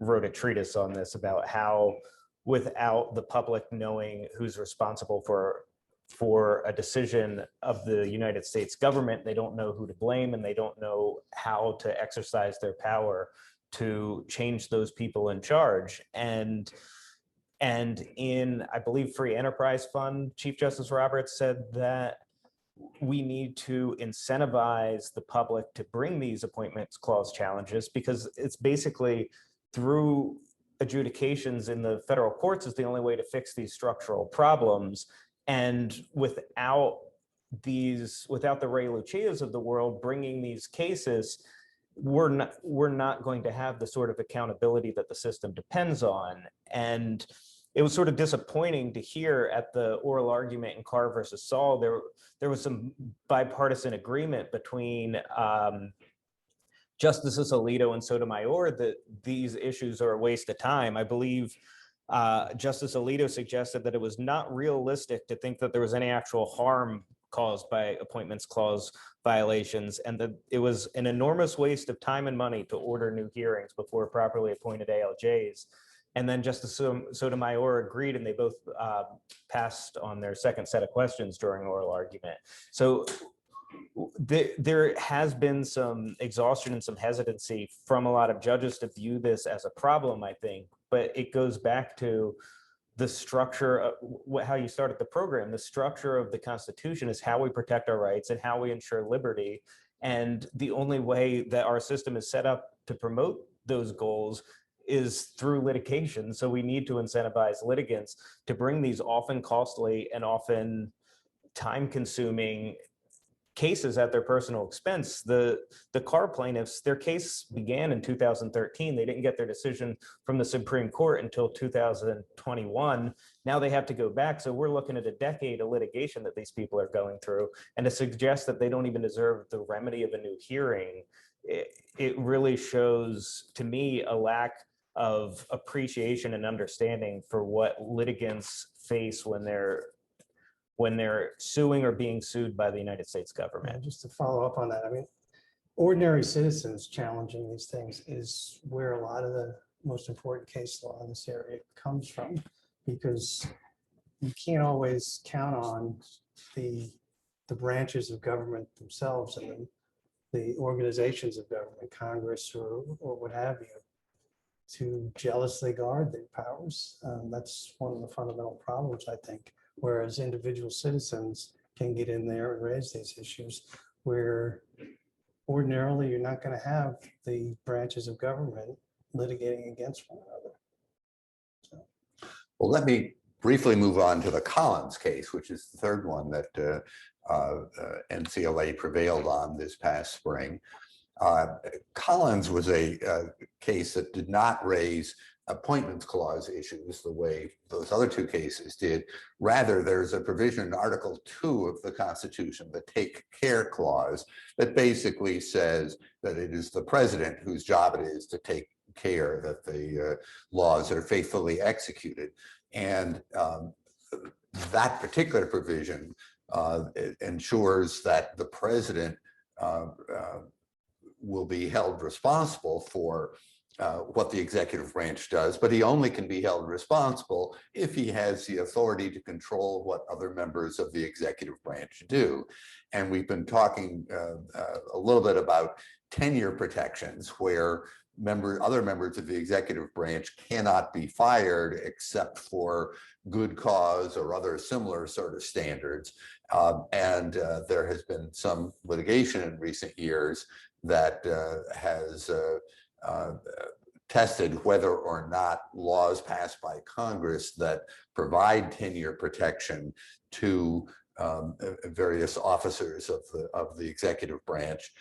wrote a treatise on this about how without the public knowing who's responsible for a decision of the United States government, they don't know who to blame and they don't know how to exercise their power to change those people in charge. And in, I believe, Free Enterprise Fund, Chief Justice Roberts said that we need to incentivize the public to bring these appointments clause challenges, because it's basically through adjudications in the federal courts is the only way to fix these structural problems. And without the Ray Lucias of the world bringing these cases, we're not going to have the sort of accountability that the system depends on. And it was sort of disappointing to hear at the oral argument in Carr versus Saul, there was some bipartisan agreement between Justices Alito and Sotomayor that these issues are a waste of time. I believe Justice Alito suggested that it was not realistic to think that there was any actual harm caused by appointments clause violations, and that it was an enormous waste of time and money to order new hearings before properly appointed ALJs. And then Justice Sotomayor agreed, and they both passed on their second set of questions during oral argument. So there has been some exhaustion and some hesitancy from a lot of judges to view this as a problem, I think, but it goes back to the structure of how you started the program. The structure of the Constitution is how we protect our rights and how we ensure liberty. And the only way that our system is set up to promote those goals is through litigation. So we need to incentivize litigants to bring these often costly and often time-consuming cases at their personal expense. The Carr plaintiffs, their case began in 2013. They didn't get their decision from the Supreme Court until 2021. Now they have to go back. So we're looking at a decade of litigation that these people are going through. And to suggest that they don't even deserve the remedy of a new hearing, it really shows, to me, a lack of appreciation and understanding for what litigants face when they're suing or being sued by the United States government. Just to follow up on that, I mean, ordinary citizens challenging these things is where a lot of the most important case law in this area comes from, because you can't always count on the branches of government themselves and the organizations of government, Congress or what have you, to jealously guard their powers. That's one of the fundamental problems, I think, whereas individual citizens can get in there and raise these issues where ordinarily you're not going to have the branches of government litigating against one another. So. Well, let me briefly move on to the Collins case, which is the third one that NCLA prevailed on this past spring. Collins was a case that did not raise appointments clause issues the way those other two cases did. Rather, there's a provision in Article 2 of the Constitution, the Take Care Clause, that basically says that it is the president whose job it is to take care that the laws are faithfully executed. And that particular provision ensures that the president will be held responsible for what the executive branch does, but he only can be held responsible if he has the authority to control what other members of the executive branch do. And we've been talking a little bit about tenure protections, where other members of the executive branch cannot be fired except for good cause or other similar sort of standards. And there has been some litigation in recent years that has tested whether or not laws passed by Congress that provide tenure protection to various officers of the executive branch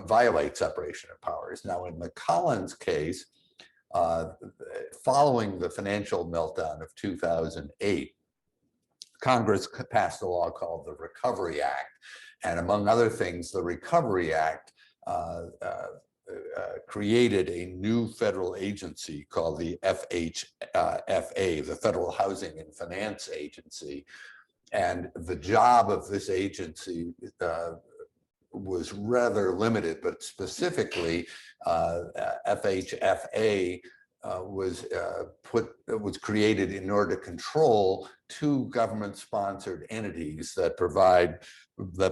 violate separation of powers. Now, in the Collins case, following the financial meltdown of 2008, Congress passed a law called the Recovery Act. And among other things, the Recovery Act created a new federal agency called the FHFA, the Federal Housing and Finance Agency. And the job of this agency was rather limited, but specifically FHFA was created in order to control two government-sponsored entities that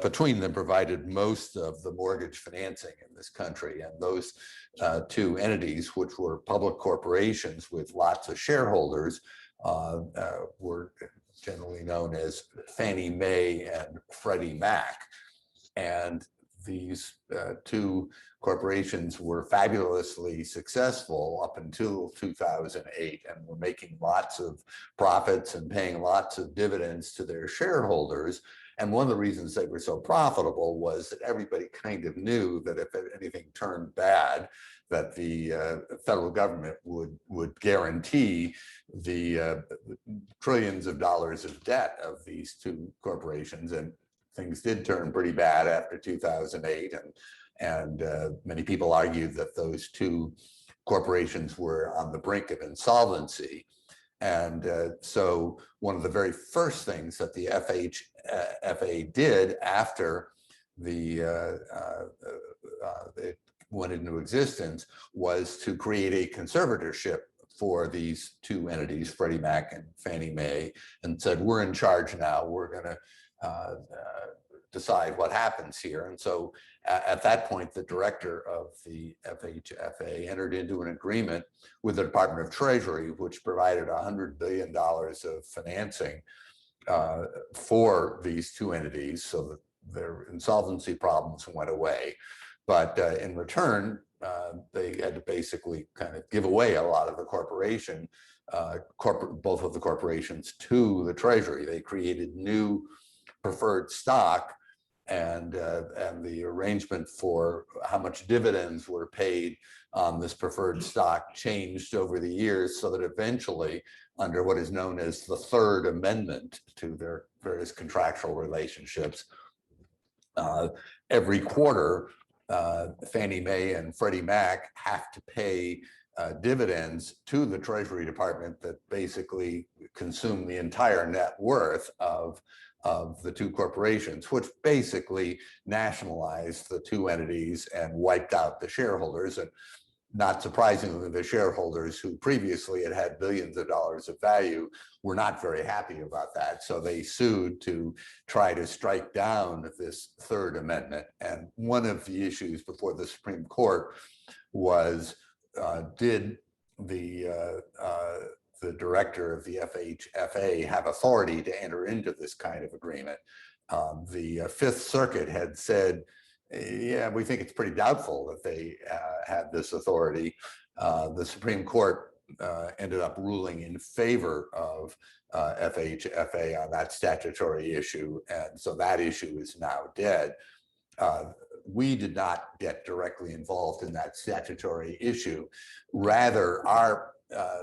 between them provided most of the mortgage financing in this country. And those two entities, which were public corporations with lots of shareholders, were generally known as Fannie Mae and Freddie Mac. And these two corporations were fabulously successful up until 2008 and were making lots of profits and paying lots of dividends to their shareholders. And one of the reasons they were so profitable was that everybody kind of knew that if anything turned bad, that the federal government would guarantee the trillions of dollars of debt of these two corporations. And things did turn pretty bad after 2008. And many people argued that those two corporations were on the brink of insolvency. And so one of the very first things that the FHFA did after it went into existence was to create a conservatorship for these two entities, Freddie Mac and Fannie Mae, and said, we're in charge now. We're going to decide what happens here. And so at that point, the director of the FHFA entered into an agreement with the Department of Treasury, which provided $100 billion of financing for these two entities so that their insolvency problems went away. But in return, they had to basically kind of give away a lot of the both of the corporations to the Treasury. They created new preferred stock, and the arrangement for how much dividends were paid on this preferred stock changed over the years, so that eventually, under what is known as the Third Amendment to their various contractual relationships, every quarter, Fannie Mae and Freddie Mac have to pay dividends to the Treasury Department that basically consume the entire net worth of the two corporations, which basically nationalized the two entities and wiped out the shareholders. And not surprisingly, the shareholders who previously had billions of dollars of value were not very happy about that. So they sued to try to strike down this Third Amendment. And one of the issues before the Supreme Court was, did the director of the FHFA have authority to enter into this kind of agreement? The Fifth Circuit had said, yeah, we think it's pretty doubtful that they had this authority. The Supreme Court ended up ruling in favor of FHFA on that statutory issue. And so that issue is now dead. We did not get directly involved in that statutory issue. Rather, our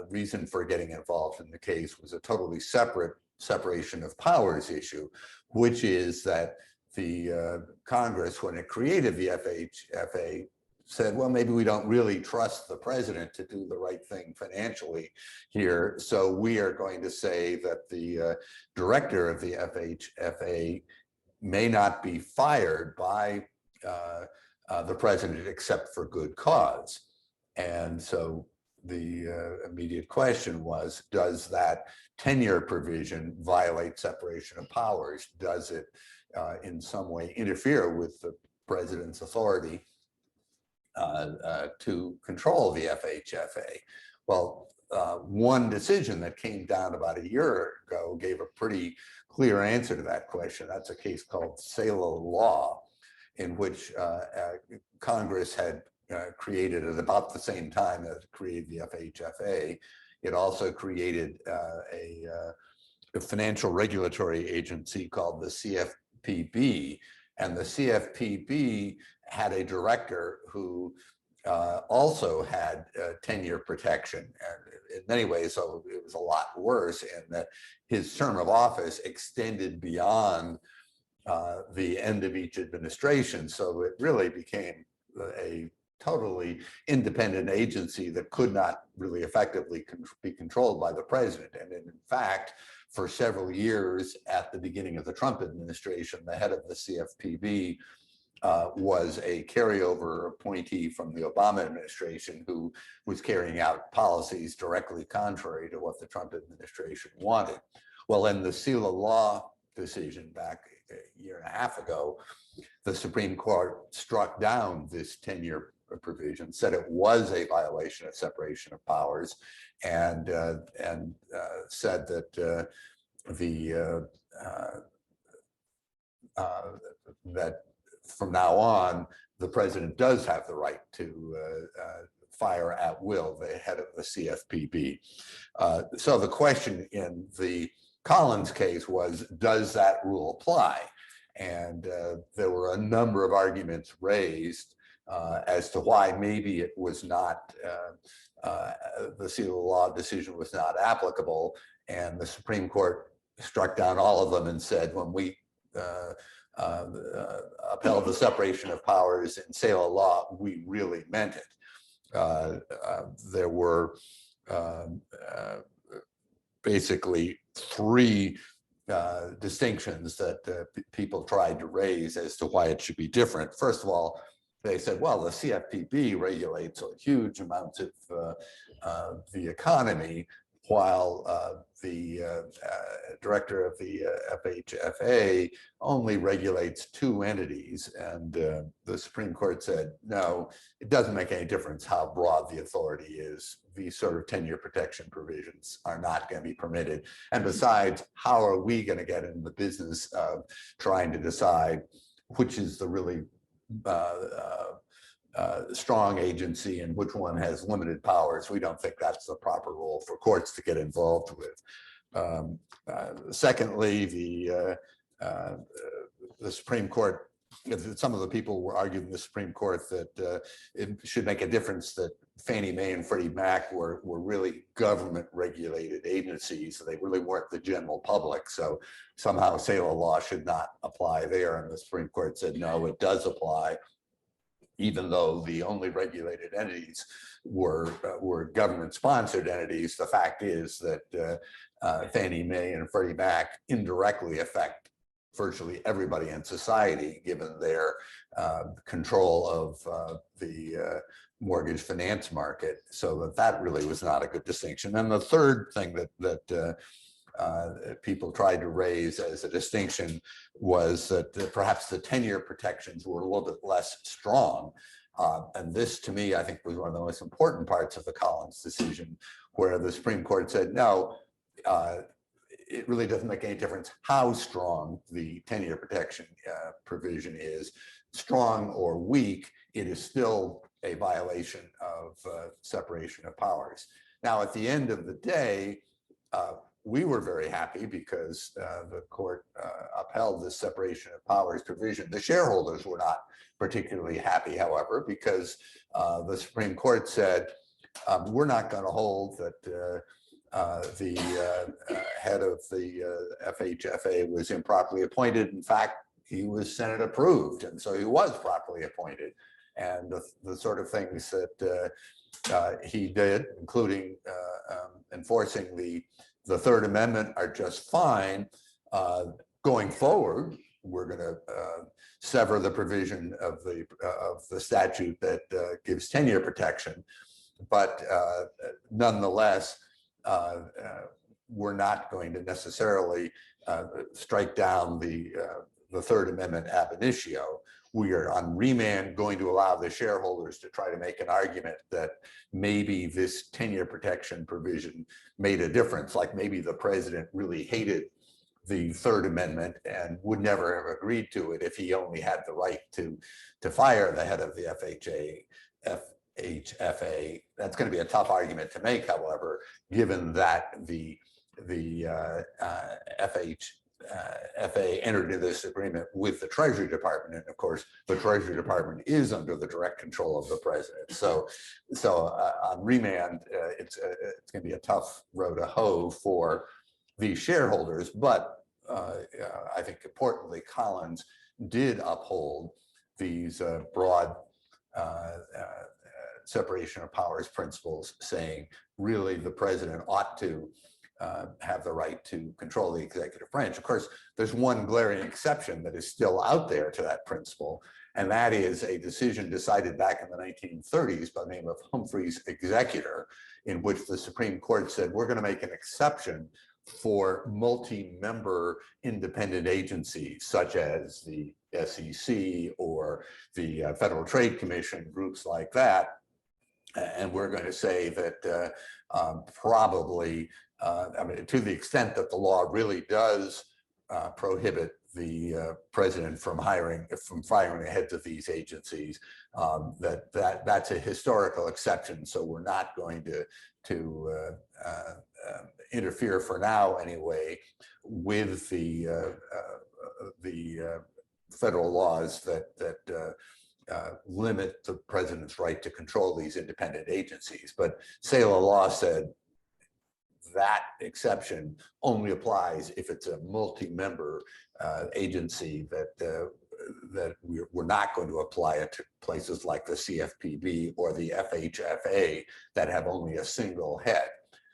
reason for getting involved in the case was a totally separate separation of powers issue, which is that the Congress, when it created the FHFA, said, well, maybe we don't really trust the president to do the right thing financially here. So we are going to say that the director of the FHFA may not be fired by the president except for good cause. And so the immediate question was, does that tenure provision violate separation of powers? Does it in some way interfere with the president's authority to control the FHFA? Well, one decision that came down about a year ago gave a pretty clear answer to that question. That's a case called Saul Law, in which Congress had created at about the same time that it created the FHFA. It also created a financial regulatory agency called the Cfpb. And the Cfpb had a director who also had tenure protection. And in many ways, so it was a lot worse in that his term of office extended beyond the end of each administration. So it really became a totally independent agency that could not really effectively be controlled by the president. And in fact, for several years at the beginning of the Trump administration, the head of the CFPB was a carryover appointee from the Obama administration who was carrying out policies directly contrary to what the Trump administration wanted. Well, in the seal of law decision back a year and a half ago, the Supreme Court struck down this 10-year provision, said it was a violation of separation of powers, and said that that from now on, the president does have the right to fire at will the head of the CFPB. So the question in the Collins case was, does that rule apply? And there were a number of arguments raised as to why maybe it was not, the seal of law decision was not applicable. And the Supreme Court struck down all of them and said, when we upheld the separation of powers in sale of law, we really meant it. There were basically three distinctions that people tried to raise as to why it should be different. First of all, they said, well, the CFPB regulates huge amounts of the economy, while the director of the FHFA only regulates two entities. And the Supreme Court said, no, it doesn't make any difference how broad the authority is. These sort of 10-year protection provisions are not going to be permitted. And besides, how are we going to get in the business of trying to decide which is the really strong agency and which one has limited powers? We don't think that's the proper role for courts to get involved with. Secondly, the Supreme Court, some of the people were arguing in the Supreme Court that it should make a difference that Fannie Mae and Freddie Mac were really government regulated agencies. They really weren't the general public. So somehow sale of law should not apply there. And the Supreme Court said, no, it does apply, even though the only regulated entities were government-sponsored entities. The fact is that Fannie Mae and Freddie Mac indirectly affect virtually everybody in society, given their control of the mortgage finance market. So that really was not a good distinction. And the third thing that people tried to raise as a distinction was that perhaps the 10-year protections were a little bit less strong. And this, to me, I think was one of the most important parts of the Collins decision, where the Supreme Court said, no, it really doesn't make any difference how strong the 10-year protection provision is. Strong or weak, it is still a violation of separation of powers. Now, at the end of the day, we were very happy because the court upheld this separation of powers provision. The shareholders were not particularly happy, however, because the Supreme Court said, we're not going to hold that the head of the FHFA was improperly appointed. In fact, he was Senate approved, and so he was properly appointed. And the sort of things that he did, including enforcing the Third Amendment, are just fine. Going forward, we're going to sever the provision of the statute that gives 10-year protection, but nonetheless, we're not going to necessarily strike down the Third Amendment ab initio. We are on remand going to allow the shareholders to try to make an argument that maybe this 10-year protection provision made a difference, like maybe the president really hated the Third Amendment and would never have agreed to it if he only had the right to fire the head of the FHFA. That's going to be a tough argument to make, however, given that the FHFA entered into this agreement with the Treasury Department, and of course, the Treasury Department is under the direct control of the president. So on remand, it's going to be a tough row to hoe for the shareholders, but I think importantly, Collins did uphold these broad separation of powers principles, saying really the president ought to have the right to control the executive branch. Of course, there's one glaring exception that is still out there to that principle, and that is a decision decided back in the 1930s by the name of Humphrey's Executor, in which the Supreme Court said, we're going to make an exception for multi-member independent agencies, such as the SEC or the Federal Trade Commission, groups like that. And we're going to say that probably, I mean, to the extent that the law really does prohibit the president from firing the heads of these agencies, that's a historical exception. So we're not going to interfere for now, anyway, with the federal laws that limit the president's right to control these independent agencies. But Saylor law said that exception only applies if it's a multi-member agency, that we're not going to apply it to places like the CFPB or the FHFA that have only a single head.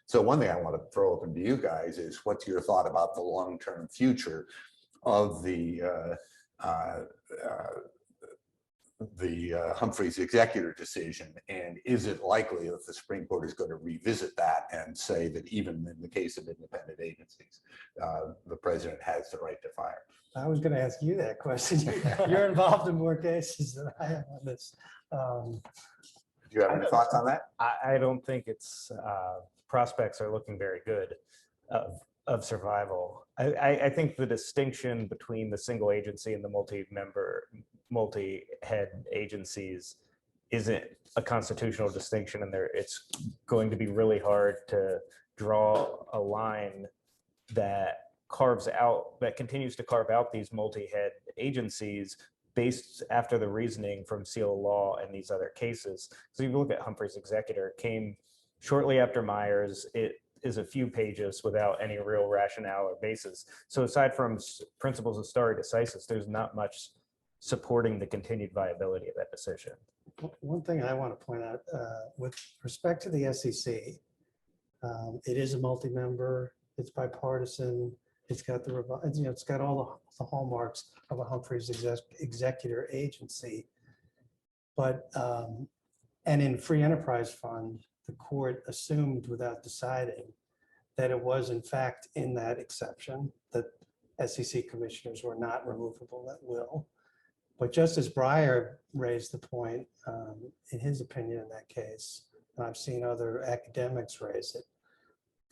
So one thing I want to throw open to you guys is, what's your thought about the long-term future of the Humphrey's Executor decision, and is it likely that the Supreme Court is going to revisit that and say that even in the case of independent agencies, the president has the right to fire? I was going to ask you that question. You're involved in more cases than I am on this. Do you have any thoughts on that? I don't think its prospects are looking very good of survival. I think the distinction between the single agency and the multi-head agencies isn't a constitutional distinction, and it's going to be really hard to draw a line that continues to carve out these multi-head agencies based after the reasoning from Seal of Law and these other cases. So if you look at Humphrey's Executor, it came shortly after Myers. It is a few pages without any real rationale or basis. So aside from principles of stare decisis, there's not much supporting the continued viability of that decision. One thing I want to point out with respect to the SEC, it is a multi-member, it's bipartisan, it's got it's got all the hallmarks of a Humphrey's Executor agency. But and in Free Enterprise Fund, the court assumed without deciding that it was in fact in that exception that SEC commissioners were not removable at will. But Justice Breyer raised the point in his opinion in that case, and I've seen other academics raise it,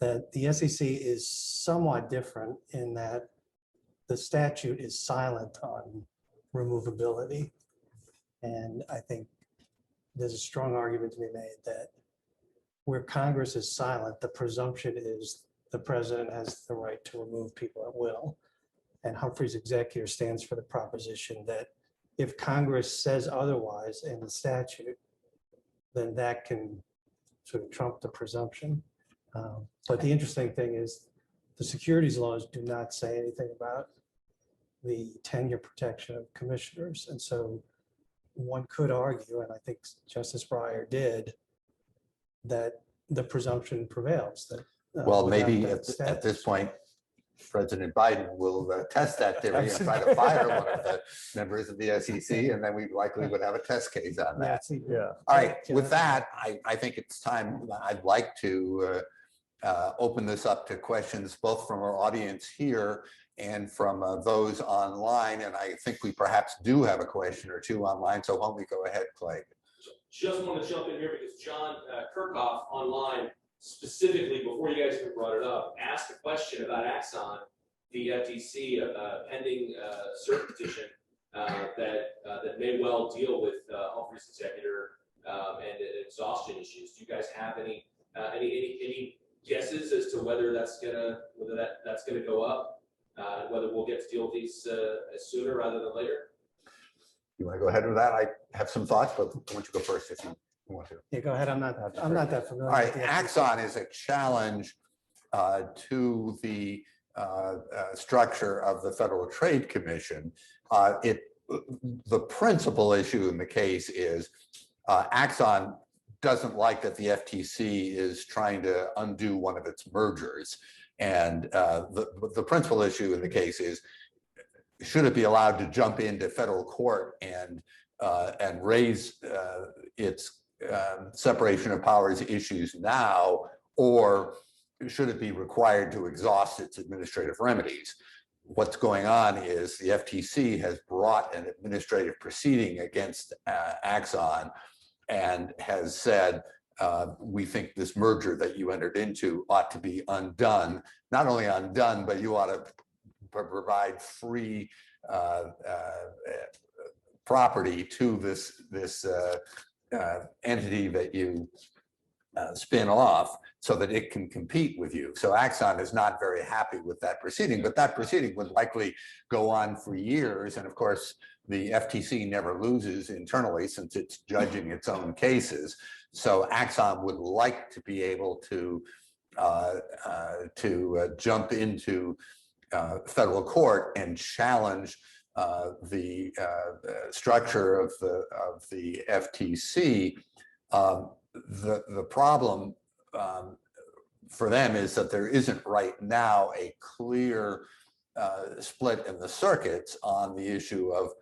that the SEC is somewhat different in that the statute is silent on removability. And I think there's a strong argument to be made that where Congress is silent, the presumption is the president has the right to remove people at will. And Humphrey's Executor stands for the proposition that if Congress says otherwise in the statute, then that can sort of trump the presumption. But the interesting thing is the securities laws do not say anything about the tenure protection of commissioners. And so one could argue, and I think Justice Breyer did, that the presumption prevails. That well, maybe at this point, President Biden will test that theory and try to fire one of the members of the SEC, and then we likely would have a test case on that. Yeah. All right, with that, I think it's time. I'd like to open this up to questions both from our audience here and from those online. And I think we perhaps do have a question or two online. So why don't we go ahead, Clay? Just want to jump in here because John Kirchhoff online, specifically before you guys even brought it up, asked a question about Axon, the FTC pending cert petition that may well deal with Humphrey's Executor and exhaustion issues. Do you guys have any guesses as to whether that's gonna go up, whether we'll get to deal with these sooner rather than later? You want to go ahead with that? I have some thoughts, but why don't you go first if you want to? Yeah, go ahead. I'm not that familiar. All right, with the Axon is a challenge to the structure of the Federal Trade Commission. The principal issue in the case is Axon doesn't like that the FTC is trying to undo one of its mergers. And the principal issue in the case is, should it be allowed to jump into federal court and raise its separation of powers issues now, or should it be required to exhaust its administrative remedies? What's going on is the FTC has brought an administrative proceeding against Axon and has said, we think this merger that you entered into ought to be undone. Not only undone, but you ought to provide free property to this entity that you spin off so that it can compete with you. So Axon is not very happy with that proceeding, but that proceeding would likely go on for years. And of course, the FTC never loses internally since it's judging its own cases. So Axon would like to be able to jump into federal court and challenge the structure of the FTC. The problem for them is that there isn't right now a clear split in the circuits on the issue of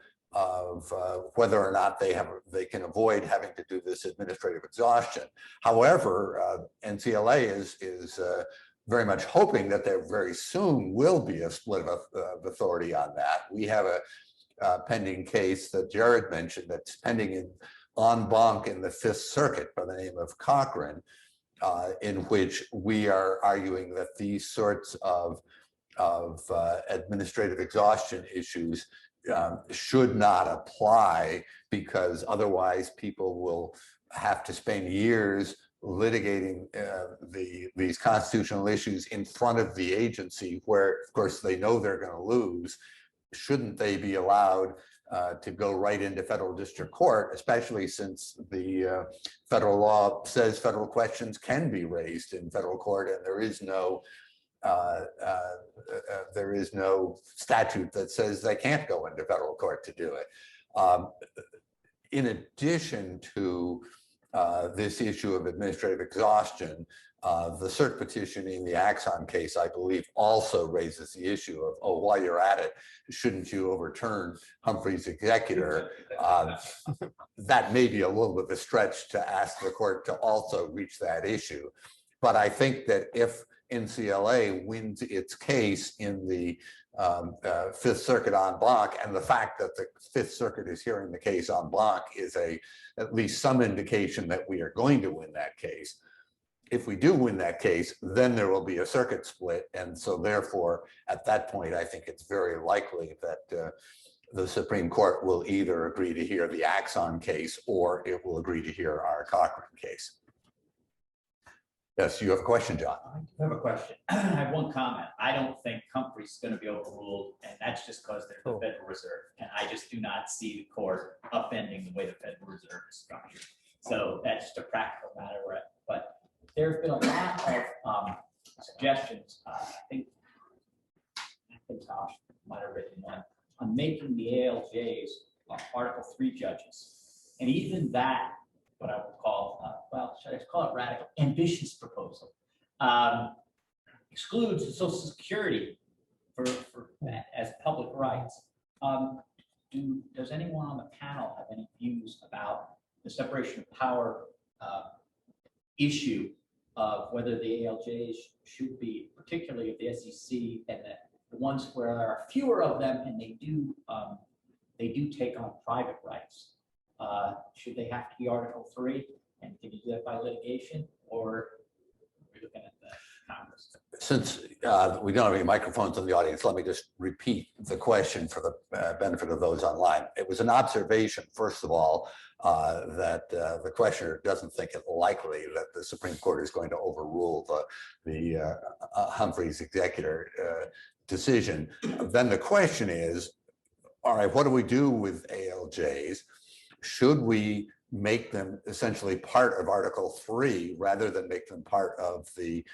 whether or not they can avoid having to do this administrative exhaustion. However, NCLA is very much hoping that there very soon will be a split of authority on that. We have a pending case that Jared mentioned that's pending in en banc in the Fifth Circuit by the name of Cochran, in which we are arguing that these sorts of administrative exhaustion issues should not apply, because otherwise people will have to spend years litigating these constitutional issues in front of the agency, where of course they know they're going to lose. Shouldn't they be allowed to go right into federal district court, especially since the federal law says federal questions can be raised in federal court, and there is no statute that says they can't go into federal court to do it. In addition to this issue of administrative exhaustion, the cert petition in the Axon case, I believe, also raises the issue of, oh, while you're at it, shouldn't you overturn Humphrey's executor? That may be a little bit of a stretch to ask the court to also reach that issue. But I think that if NCLA wins its case in the Fifth Circuit en banc, and the fact that the Fifth Circuit is hearing the case en banc is at least some indication that we are going to win that case. If we do win that case, then there will be a circuit split. And so therefore, at that point, I think it's very likely that the Supreme Court will either agree to hear the Axon case or it will agree to hear our Cochran case. Yes, you have a question, John. I have a question. I have one comment. I don't think Humphrey's going to be overruled, and that's just because they're the Federal Reserve. And I just do not see the court upending the way the Federal Reserve is structured. So that's just a practical matter. But there's been a lot of suggestions. I think Tosh might have written one on making the ALJs Article 3 judges. And even that, what I would call, well, should I call it radical, ambitious proposal, excludes the Social Security for as public rights. Does anyone on the panel have any views about the separation of power issue of whether the ALJs should be, particularly of the SEC and the ones where there are fewer of them and they do take on private rights? Should they have to be Article 3, and can you do that by litigation, or are we looking at the Congress? Since we don't have any microphones in the audience, let me just repeat the question for the benefit of those online. It was an observation, first of all, that the questioner doesn't think it likely that the Supreme Court is going to overrule the Humphrey's executor decision. Then the question is, all right, what do we do with ALJs? Should we make them essentially part of Article 3 rather than make them part of the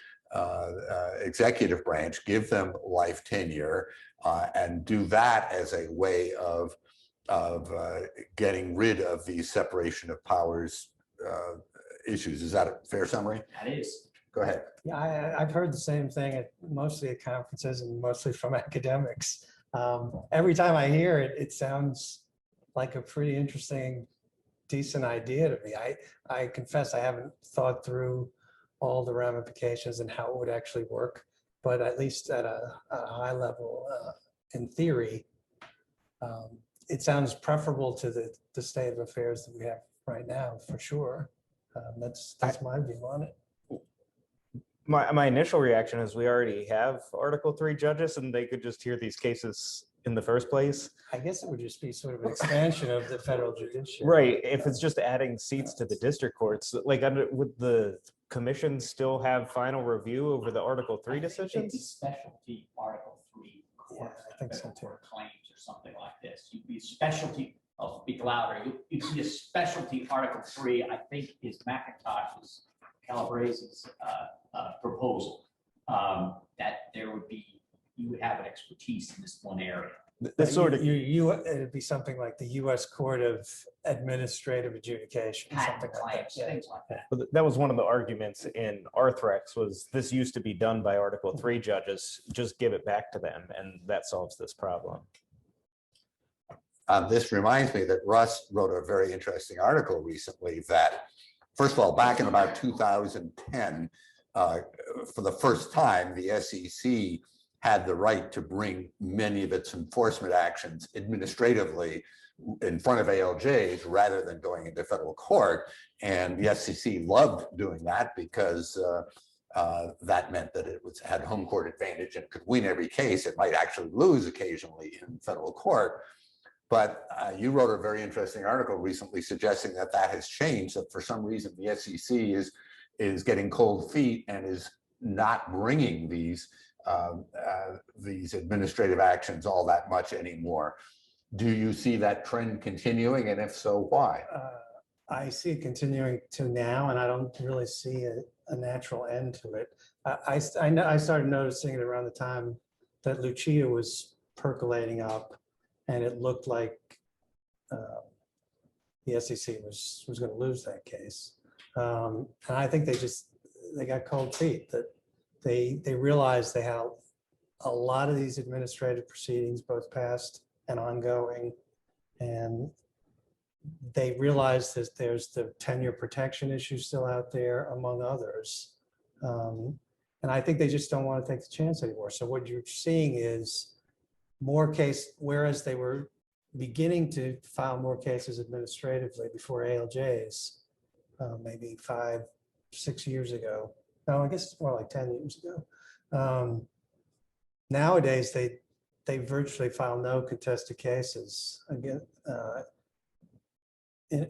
executive branch, give them life tenure, and do that as a way of getting rid of these separation of powers issues? Is that a fair summary? That is. Go ahead. Yeah, I've heard the same thing mostly at conferences and mostly from academics. Every time I hear it, it sounds like a pretty interesting, decent idea to me. I confess I haven't thought through all the ramifications and how it would actually work, but at least at a high level, in theory, it sounds preferable to the state of affairs that we have right now, for sure. That's my view on it. My initial reaction is we already have Article 3 judges and they could just hear these cases in the first place. I guess it would just be sort of an expansion of the federal judiciary. Right. If it's just adding seats to the district courts, like would the commission still have final review over the Article 3 It's decisions? specialty Article 3 Yeah, court, I think so federal too. court claims or something like this. You'd be specialty, I'll speak louder, you'd be a specialty Article 3, I think is McIntosh's, Calabrese's proposal, that there would be, you would have an expertise in this one area. This sort of It'd be something like the U.S. Court of Administrative Adjudication, Patent something like that. claims, Yeah. things like that. But that was one of the arguments in Arthrex was this used to be done by Article 3 judges, just give it back to them, and that solves this problem. This reminds me that Russ wrote a very interesting article recently that, first of all, back in about 2010, for the first time, the SEC had the right to bring many of its enforcement actions administratively in front of ALJs rather than going into federal court. And the SEC loved doing that because that meant that it had home court advantage and could win every case. It might actually lose occasionally in federal court. But you wrote a very interesting article recently suggesting that that has changed, that for some reason the SEC is getting cold feet and is not bringing these administrative actions all that much anymore. Do you see that trend continuing, and if so, why? I see it continuing to now, and I don't really see a natural end to it. I started noticing it around the time that Lucia was percolating up, and it looked like the SEC was going to lose that case. And I think they got cold feet, that they realized they had a lot of these administrative proceedings, both past and ongoing, and they realized that there's the tenure protection issue still out there, among others. And I think they just don't want to take the chance anymore. So what you're seeing is more case, whereas they were beginning to file more cases administratively before ALJs, maybe 5-6 years ago. No, I guess it's more like 10 years ago. Nowadays, they virtually file no contested cases again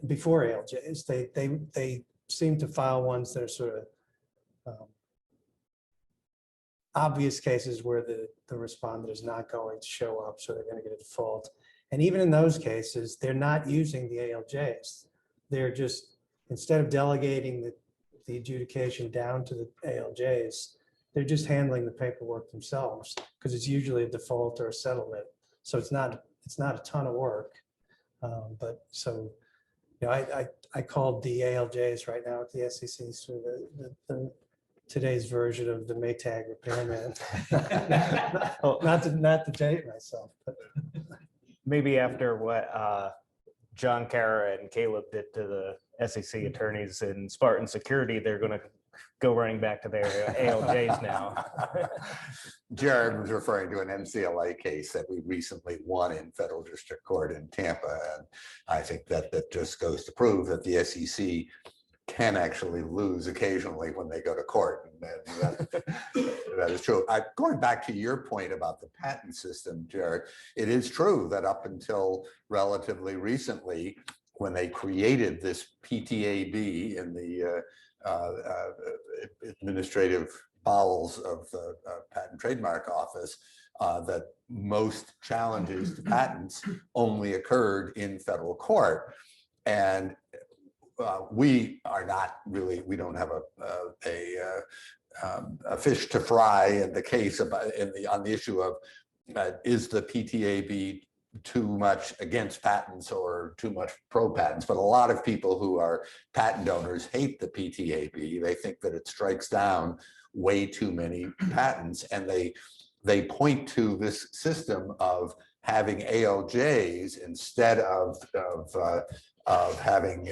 before ALJs. They seem to file ones that are sort of obvious cases where the respondent is not going to show up, so they're going to get a default. And even in those cases, they're not using the ALJs. They're just, instead of delegating the adjudication down to the ALJs, they're just handling the paperwork themselves, because it's usually a default or a settlement. So it's not a ton of work. But so, you know, I called the ALJs right now at the SEC through the today's version of the Maytag repairman. not to date myself, but Maybe after what John Carr and Caleb did to the SEC attorneys in Spartan Security, they're going to go running back to their ALJs now. Jared was referring to an NCLA case that we recently won in federal district court in Tampa. And I think that just goes to prove that the SEC can actually lose occasionally when they go to court. And that is true. Going back to your point about the patent system, Jared, it is true that up until relatively recently, when they created this PTAB in the administrative bowels of the Patent Trademark Office, that most challenges to patents only occurred in federal court. And we are not really, we don't have a fish to fry in the case about on the issue of is the PTAB too much against patents or too much pro patents, but a lot of people who are patent owners hate the PTAB. They think that it strikes down way too many patents, and they point to this system of having ALJs instead of having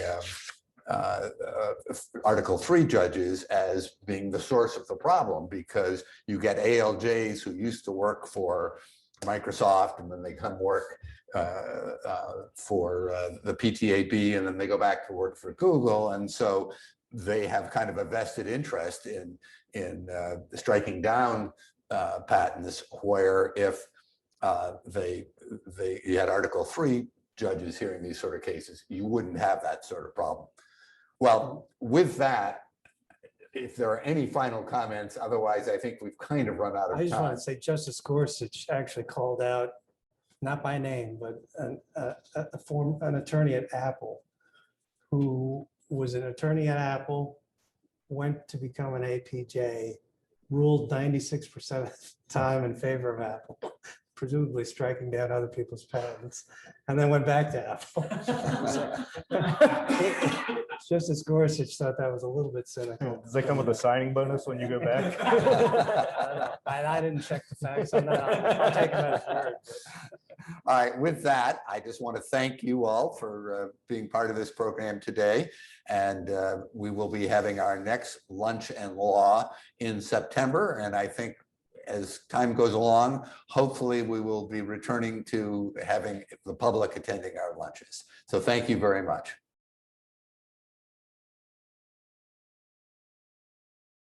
Article 3 judges as being the source of the problem, because you get ALJs who used to work for Microsoft and then they come work for the PTAB, and then they go back to work for Google, and so they have kind of a vested interest in striking down patents, where if you had Article 3 judges hearing these sort of cases, you wouldn't have that sort of problem. Well, with that, if there are any final comments, otherwise I think we've kind of run out of I just want time. to say Justice Gorsuch actually called out, not by name, but an attorney at Apple who was an attorney at Apple, went to become an APJ, ruled 96% of the time in favor of Apple, presumably striking down other people's patents, and then went back to Apple. Justice Gorsuch thought that was a little bit cynical. Does that come with a signing bonus when you go back? I didn't check the facts on that. I'll take him at his word. All right, with that, I just want to thank you all for being part of this program today. And we will be having our next Lunch and Law in September. And I think as time goes along, hopefully we will be returning to having the public attending our lunches. So thank you very much.